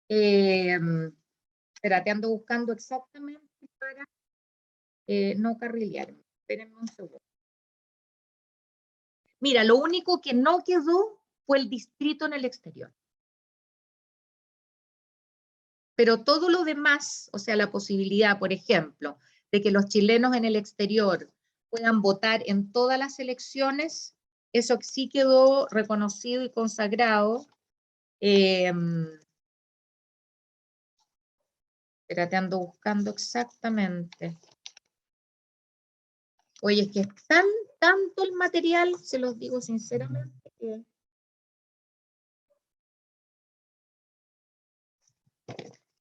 Espérate, ando buscando exactamente para no carrilearme. Espérenme un segundo. Mira, lo único que no quedó fue el distrito en el exterior. Pero todo lo demás, o sea, la posibilidad, por ejemplo, de que los chilenos en el exterior puedan votar en todas las elecciones, eso sí quedó reconocido y consagrado. Espérate, ando buscando exactamente. Oye, es que es tanto el material, se los digo sinceramente, que...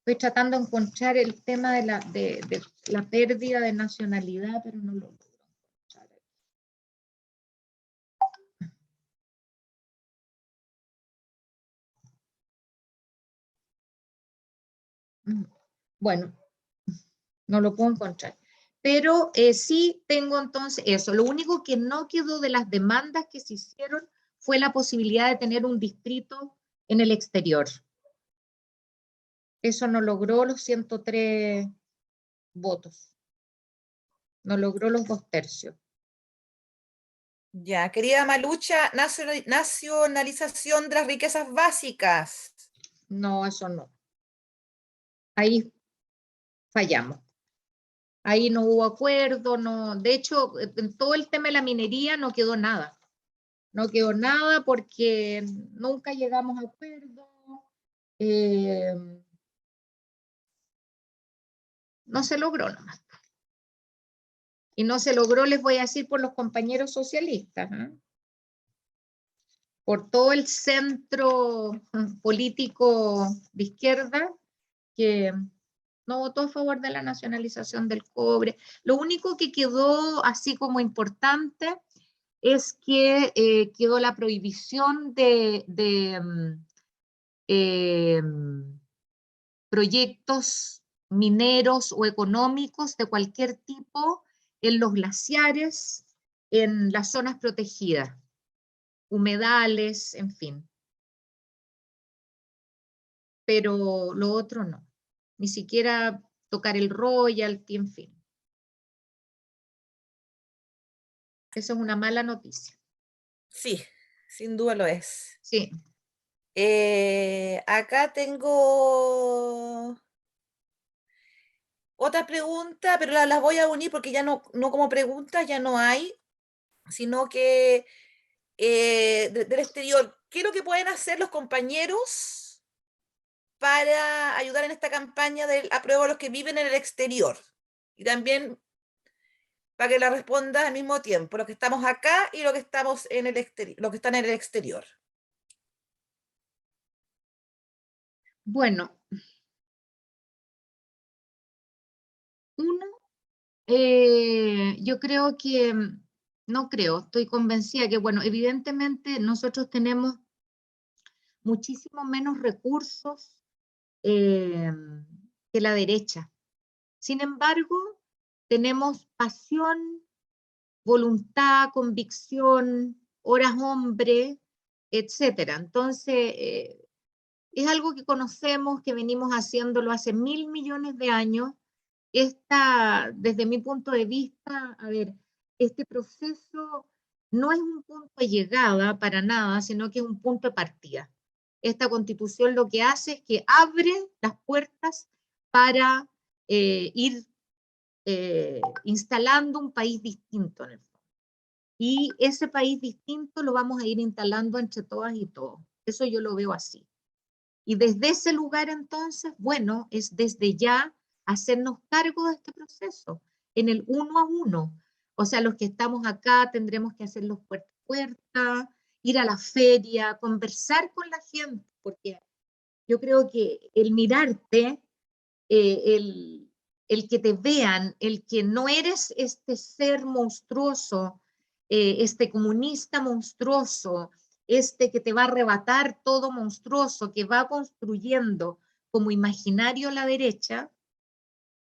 Estoy tratando de encontrar el tema de la pérdida de nacionalidad, pero no lo logro encontrar. Bueno, no lo puedo encontrar. Pero sí tengo entonces eso. Lo único que no quedó de las demandas que se hicieron fue la posibilidad de tener un distrito en el exterior. Eso no logró los 103 votos. No logró los 2/3. Ya, querida Malucha, nacionalización de las riquezas básicas. No, eso no. Ahí fallamos. Ahí no hubo acuerdo, no. De hecho, en todo el tema de la minería no quedó nada. No quedó nada porque nunca llegamos a acuerdo. No se logró nomás. Y no se logró, les voy a decir, por los compañeros socialistas, ¿eh? Por todo el centro político de izquierda que no votó a favor de la nacionalización del cobre. Lo único que quedó así como importante es que quedó la prohibición de proyectos mineros o económicos de cualquier tipo en los glaciares, en las zonas protegidas, humedales, en fin. Pero lo otro no, ni siquiera tocar el royalty, en fin. Eso es una mala noticia. Sí, sin duda lo es. Sí. Acá tengo otra pregunta, pero las voy a unir porque ya no como preguntas, ya no hay, sino que del exterior. ¿Qué es lo que pueden hacer los compañeros para ayudar en esta campaña del apruebo a los que viven en el exterior? Y también para que la responda al mismo tiempo, los que estamos acá y los que estamos en el exterior, los que están en el exterior. Bueno, uno, yo creo que, no creo, estoy convencida que, bueno, evidentemente nosotros tenemos muchísimo menos recursos que la derecha. Sin embargo, tenemos pasión, voluntad, convicción, horas hombre, etcétera. Entonces, es algo que conocemos, que venimos haciéndolo hace 1.000 millones de años. Desde mi punto de vista, a ver, este proceso no es un punto de llegada para nada, sino que es un punto de partida. Esta constitución lo que hace es que abre las puertas para ir instalando un país distinto en el fondo. Y ese país distinto lo vamos a ir instalando entre todas y todos. Eso yo lo veo así. Y desde ese lugar entonces, bueno, es desde ya hacernos cargo de este proceso, en el 1 a 1. O sea, los que estamos acá tendremos que hacerlos puerta a puerta, ir a la feria, conversar con la gente, porque yo creo que el mirarte, el el que te vean, el que no eres este ser monstruoso, este comunista monstruoso, este que te va a arrebatar todo monstruoso, que va construyendo como imaginario la derecha,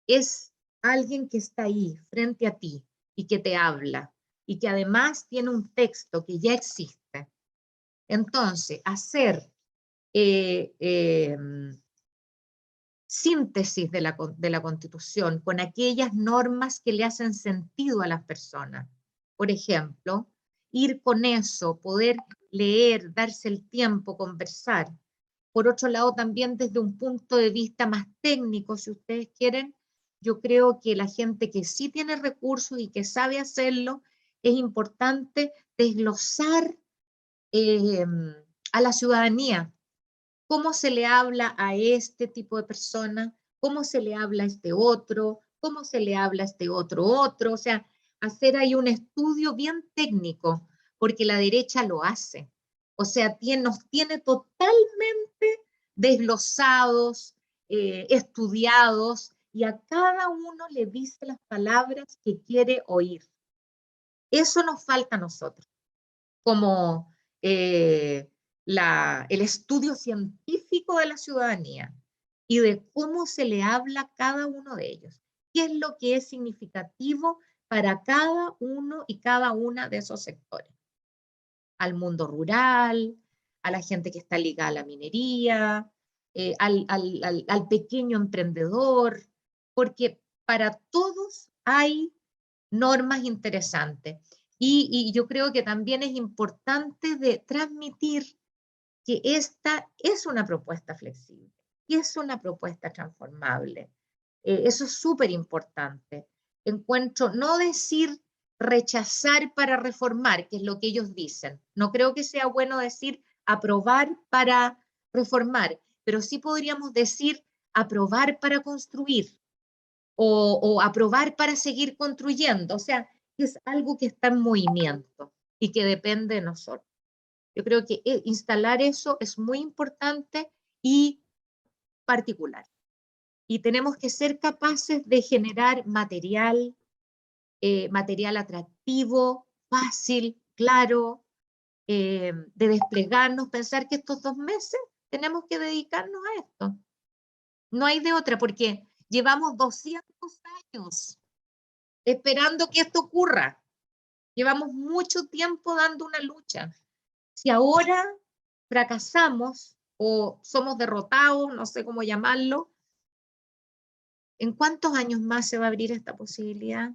es alguien que está ahí, frente a ti, y que te habla, y que además tiene un texto que ya existe. Entonces, hacer síntesis de la Constitución con aquellas normas que le hacen sentido a las personas. Por ejemplo, ir con eso, poder leer, darse el tiempo, conversar. Por otro lado, también desde un punto de vista más técnico, si ustedes quieren, yo creo que la gente que sí tiene recursos y que sabe hacerlo, es importante desglosar a la ciudadanía cómo se le habla a este tipo de persona, cómo se le habla a este otro, cómo se le habla a este otro, o sea, hacer ahí un estudio bien técnico, porque la derecha lo hace. O sea, nos tiene totalmente desglosados, estudiados, y a cada uno le dice las palabras que quiere oír. Eso nos falta a nosotros, como el estudio científico de la ciudadanía y de cómo se le habla a cada uno de ellos. ¿Qué es lo que es significativo para cada uno y cada una de esos sectores? Al mundo rural, a la gente que está ligada a la minería, al pequeño emprendedor, porque para todos hay normas interesantes. Y yo creo que también es importante de transmitir que esta es una propuesta flexible y es una propuesta transformable. Eso es súper importante. Encuentro, no decir rechazar para reformar, que es lo que ellos dicen. No creo que sea bueno decir aprobar para reformar, pero sí podríamos decir aprobar para construir o aprobar para seguir construyendo. O sea, es algo que está en movimiento y que depende de nosotros. Yo creo que instalar eso es muy importante y particular. Y tenemos que ser capaces de generar material atractivo, fácil, claro, de desplegarnos, pensar que estos 2 meses tenemos que dedicarnos a esto. No hay de otra, porque llevamos 200 años esperando que esto ocurra. Llevamos mucho tiempo dando una lucha. Si ahora fracasamos o somos derrotados, no sé cómo llamarlo, ¿en cuántos años más se va a abrir esta posibilidad?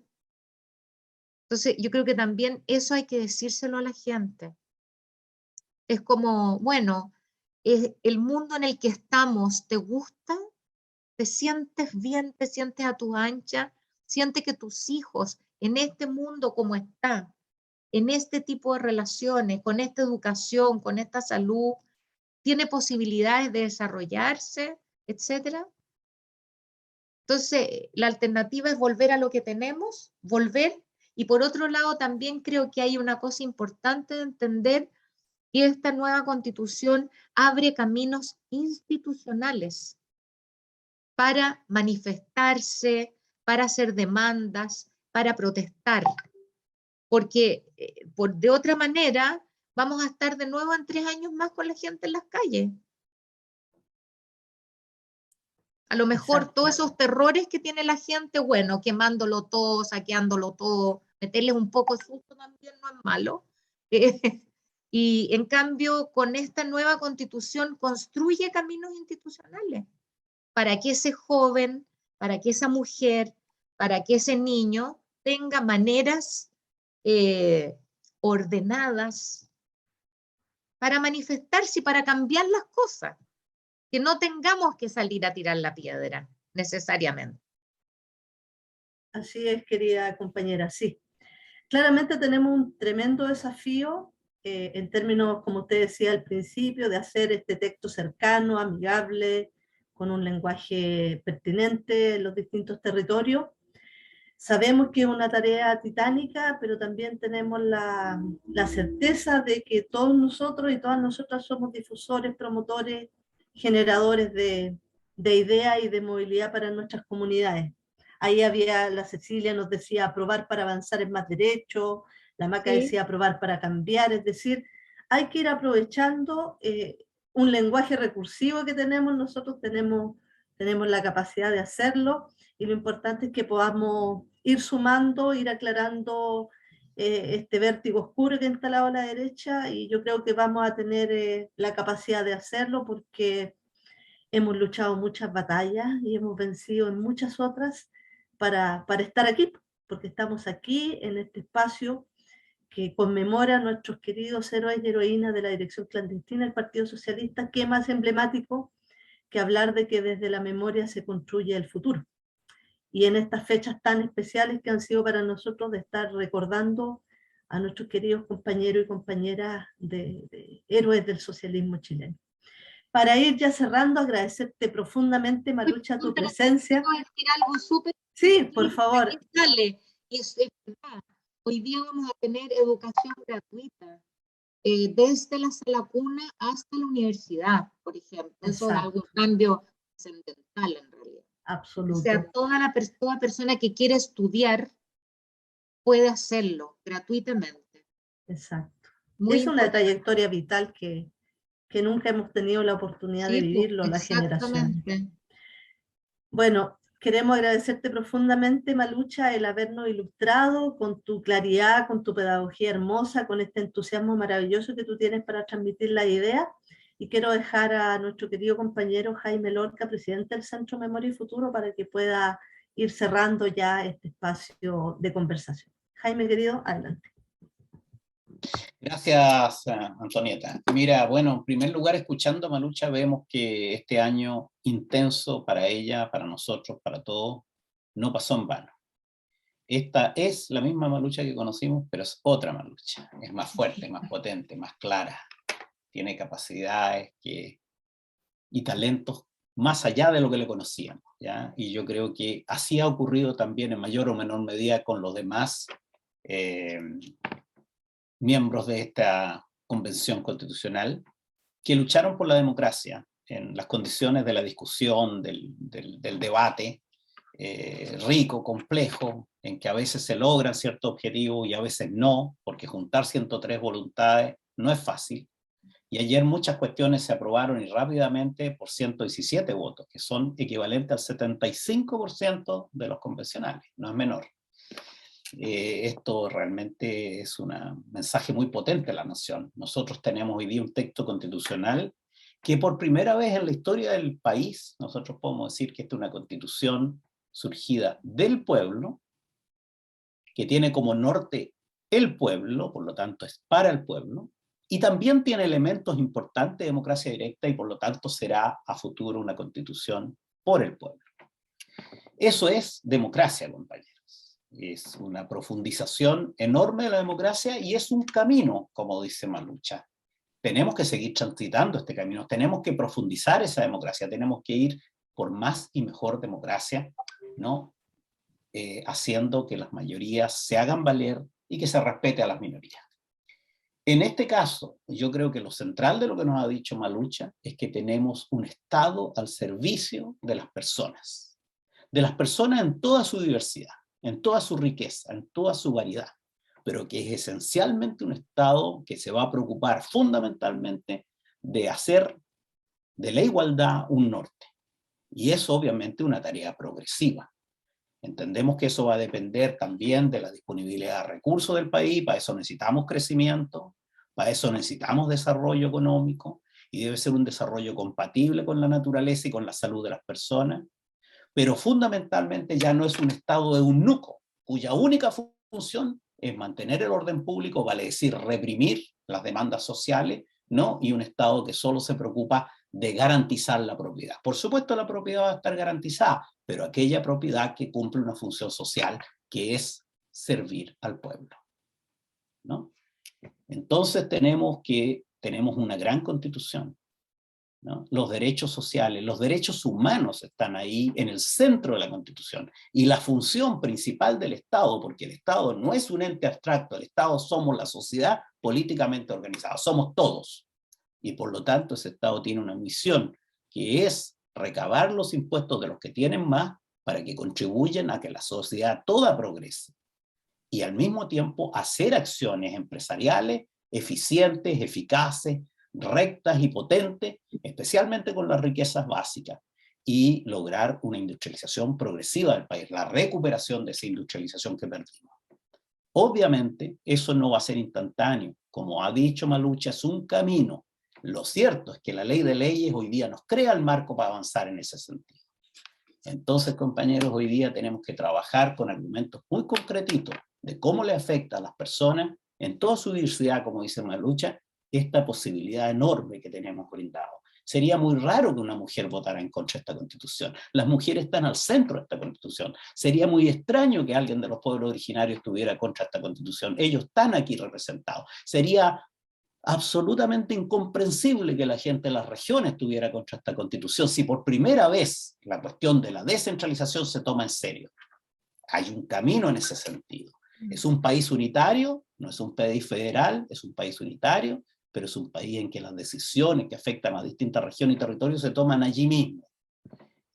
Entonces, yo creo que también eso hay que decírselo a la gente. Es como, bueno, el mundo en el que estamos, ¿te gusta? ¿Te sientes bien? ¿Te sientes a tu ancha? ¿Sientes que tus hijos en este mundo como está, en este tipo de relaciones, con esta educación, con esta salud, tiene posibilidades de desarrollarse, etcétera? Entonces, la alternativa es volver a lo que tenemos, volver. Y por otro lado, también creo que hay una cosa importante de entender, que esta nueva constitución abre caminos institucionales para manifestarse, para hacer demandas, para protestar. Porque de otra manera vamos a estar de nuevo en 3 años más con la gente en las calles. A lo mejor Exacto. todos esos terrores que tiene la gente, bueno, quemándolo todo, saqueándolo todo, meterles un poco de susto también no es malo. Y en cambio, con esta nueva constitución construye caminos institucionales para que ese joven, para que esa mujer, para que ese niño tenga maneras ordenadas para manifestarse y para cambiar las cosas. Que no tengamos que salir a tirar la piedra, necesariamente. Así es, querida compañera, sí. Claramente tenemos un tremendo desafío en términos, como usted decía al principio, de hacer este texto cercano, amigable, con un lenguaje pertinente en los distintos territorios. Sabemos que es una tarea titánica, pero también tenemos la certeza de que todos nosotros y todas nosotras somos difusores, promotores, generadores de ideas y de movilidad para nuestras comunidades. Ahí había, la Cecilia nos decía aprobar para avanzar es más derecho, la Maca Sí. decía aprobar para cambiar, es decir, hay que ir aprovechando un lenguaje recursivo que tenemos, nosotros tenemos la capacidad de hacerlo, y lo importante es que podamos ir sumando, ir aclarando este vértigo oscuro que ha instalado a la derecha, y yo creo que vamos a tener la capacidad de hacerlo porque hemos luchado muchas batallas y hemos vencido en muchas otras para estar aquí, porque estamos aquí en este espacio que conmemora a nuestros queridos héroes y heroínas de la dirección clandestina del Partido Socialista. Qué más emblemático que hablar de que desde la memoria se construye el futuro. Y en estas fechas tan especiales que han sido para nosotros, de estar recordando a nuestros queridos compañeros y compañeras de héroes del socialismo chileno. Para ir ya cerrando, agradecerte profundamente, Malucha, tu presencia. Quiero decir algo súper Sí, por favor. importante. Es verdad. Hoy día vamos a tener educación gratuita, desde la sala cuna hasta la universidad, por ejemplo. Eso es algo, un cambio trascendental en realidad. Absoluto. O sea, toda persona que quiere estudiar puede hacerlo gratuitamente. Exacto. Muy es una importante. trayectoria vital que nunca hemos tenido la oportunidad de vivirlo, la generación. Bueno, queremos agradecerte profundamente, Malucha, el habernos ilustrado con tu claridad, con tu pedagogía hermosa, con este entusiasmo maravilloso que tú tienes para transmitir la idea. Y quiero dejar a nuestro querido compañero Jaime Lorca, presidente del Centro Memoria y Futuro, para que pueda ir cerrando ya este espacio de conversación. Jaime, querido, adelante. Gracias, Antonieta. Mira, bueno, en primer lugar, escuchando a Malucha, vemos que este año intenso para ella, para nosotros, para todos, no pasó en vano. Esta es la misma Malucha que conocimos, pero es otra Malucha. Es más fuerte, más potente, más clara. Tiene capacidades y talentos más allá de lo que le conocíamos, ¿ya? Y yo creo que así ha ocurrido también en mayor o menor medida con los demás miembros de esta convención constitucional que lucharon por la democracia en las condiciones de la discusión, del debate rico, complejo, en que a veces se logran ciertos objetivos y a veces no, porque juntar 103 voluntades no es fácil. Y ayer muchas cuestiones se aprobaron y rápidamente por 117 votos, que son equivalentes al 75% de los convencionales, no es menor. Esto realmente es un mensaje muy potente a la nación. Nosotros tenemos hoy día un texto constitucional que por primera vez en la historia del país, nosotros podemos decir que esta es una constitución surgida del pueblo, que tiene como norte el pueblo, por lo tanto es para el pueblo, y también tiene elementos importantes de democracia directa y por lo tanto será a futuro una constitución por el pueblo. Eso es democracia, compañeros. Es una profundización enorme de la democracia y es un camino, como dice Malucha. Tenemos que seguir transitando este camino, tenemos que profundizar esa democracia, tenemos que ir por más y mejor democracia, ¿no? Haciendo que las mayorías se hagan valer y que se respete a las minorías. En este caso, yo creo que lo central de lo que nos ha dicho Malucha es que tenemos un Estado al servicio de las personas en toda su diversidad, en toda su riqueza, en toda su variedad, pero que es esencialmente un Estado que se va a preocupar fundamentalmente de hacer de la igualdad un norte. Y es obviamente una tarea progresiva. Entendemos que eso va a depender también de la disponibilidad de recursos del país, para eso necesitamos crecimiento, para eso necesitamos desarrollo económico, y debe ser un desarrollo compatible con la naturaleza y con la salud de las personas, pero fundamentalmente ya no es un Estado eunuco, cuya única función es mantener el orden público, vale decir, reprimir las demandas sociales, ¿no? Y un Estado que solo se preocupa de garantizar la propiedad. Por supuesto, la propiedad va a estar garantizada, pero aquella propiedad que cumple una función social, que es servir al pueblo, ¿no? Entonces tenemos una gran constitución, ¿no? Los derechos sociales, los derechos humanos están ahí en el centro de la Constitución. Y la función principal del Estado, porque el Estado no es un ente abstracto, el Estado somos la sociedad políticamente organizada, somos todos. Y por lo tanto ese Estado tiene una misión que es recabar los impuestos de los que tienen más para que contribuyan a que la sociedad toda progrese. Y al mismo tiempo hacer acciones empresariales eficientes, eficaces, rectas y potentes, especialmente con las riquezas básicas, y lograr una industrialización progresiva del país, la recuperación de esa industrialización que perdimos. Obviamente, eso no va a ser instantáneo. Como ha dicho Malucha, es un camino. Lo cierto es que la ley de leyes hoy día nos crea el marco para avanzar en ese sentido. Entonces, compañeros, hoy día tenemos que trabajar con argumentos muy concretitos de cómo le afecta a las personas en toda su diversidad, como dice Malucha, esta posibilidad enorme que tenemos brindado. Sería muy raro que una mujer votara en contra de esta Constitución. Las mujeres están al centro de esta Constitución. Sería muy extraño que alguien de los pueblos originarios estuviera contra esta Constitución. Ellos están aquí representados. Sería absolutamente incomprensible que la gente de las regiones estuviera contra esta Constitución si por primera vez la cuestión de la descentralización se toma en serio. Hay un camino en ese sentido. Es un país unitario, no es un país federal, es un país unitario, pero es un país en que las decisiones que afectan a distintas regiones y territorios se toman allí mismo.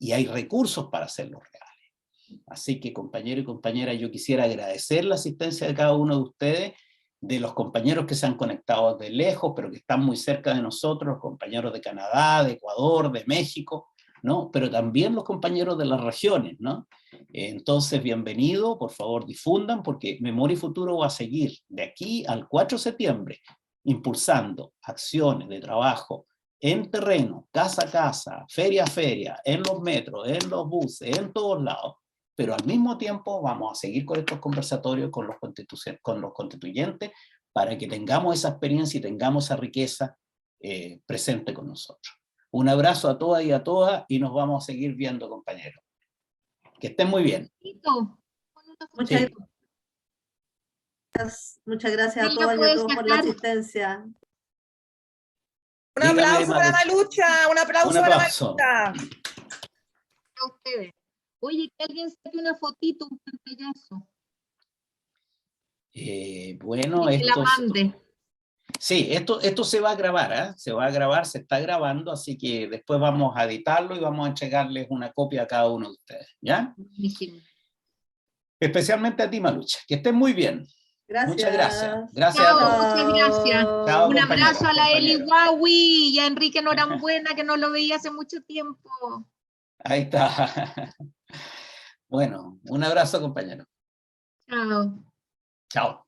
Y hay recursos para hacerlos reales. Así que, compañeros y compañeras, yo quisiera agradecer la asistencia de cada uno de ustedes, de los compañeros que se han conectado de lejos, pero que están muy cerca de nosotros, los compañeros de Canadá, de Ecuador, de México, ¿no? Pero también los compañeros de las regiones, ¿no? Entonces, bienvenido, por favor difundan, porque Memoria y Futuro va a seguir de aquí al 4 de septiembre, impulsando acciones de trabajo en terreno, casa a casa, feria a feria, en los metros, en los buses, en todos lados, pero al mismo tiempo vamos a seguir con estos conversatorios con los constituyentes para que tengamos esa experiencia y tengamos esa riqueza presente con nosotros. Un abrazo a todas y nos vamos a seguir viendo, compañeros. Que estén muy bien. Muchas gracias a todas y a todos por la asistencia. Un aplauso para Malucha, un aplauso para Malucha. A ustedes. Oye, que alguien saque una fotito, un pantallazo. Bueno, y que la mande. Sí, esto se va a grabar, ¿eh? Se va a grabar, se está grabando, así que después vamos a editarlo y vamos a entregarles una copia a cada uno de ustedes, ¿ya? Buenísimo. Especialmente a ti, Malucha. Que estén muy bien. Gracias. Muchas gracias. Gracias Chao, a todos. muchas gracias. Chao, un abrazo a la Eli compañeros. Huawei y a Enrique Norambuena, que no lo veía hace mucho tiempo. Ahí está. Bueno, un abrazo, compañero. Chao. Chao.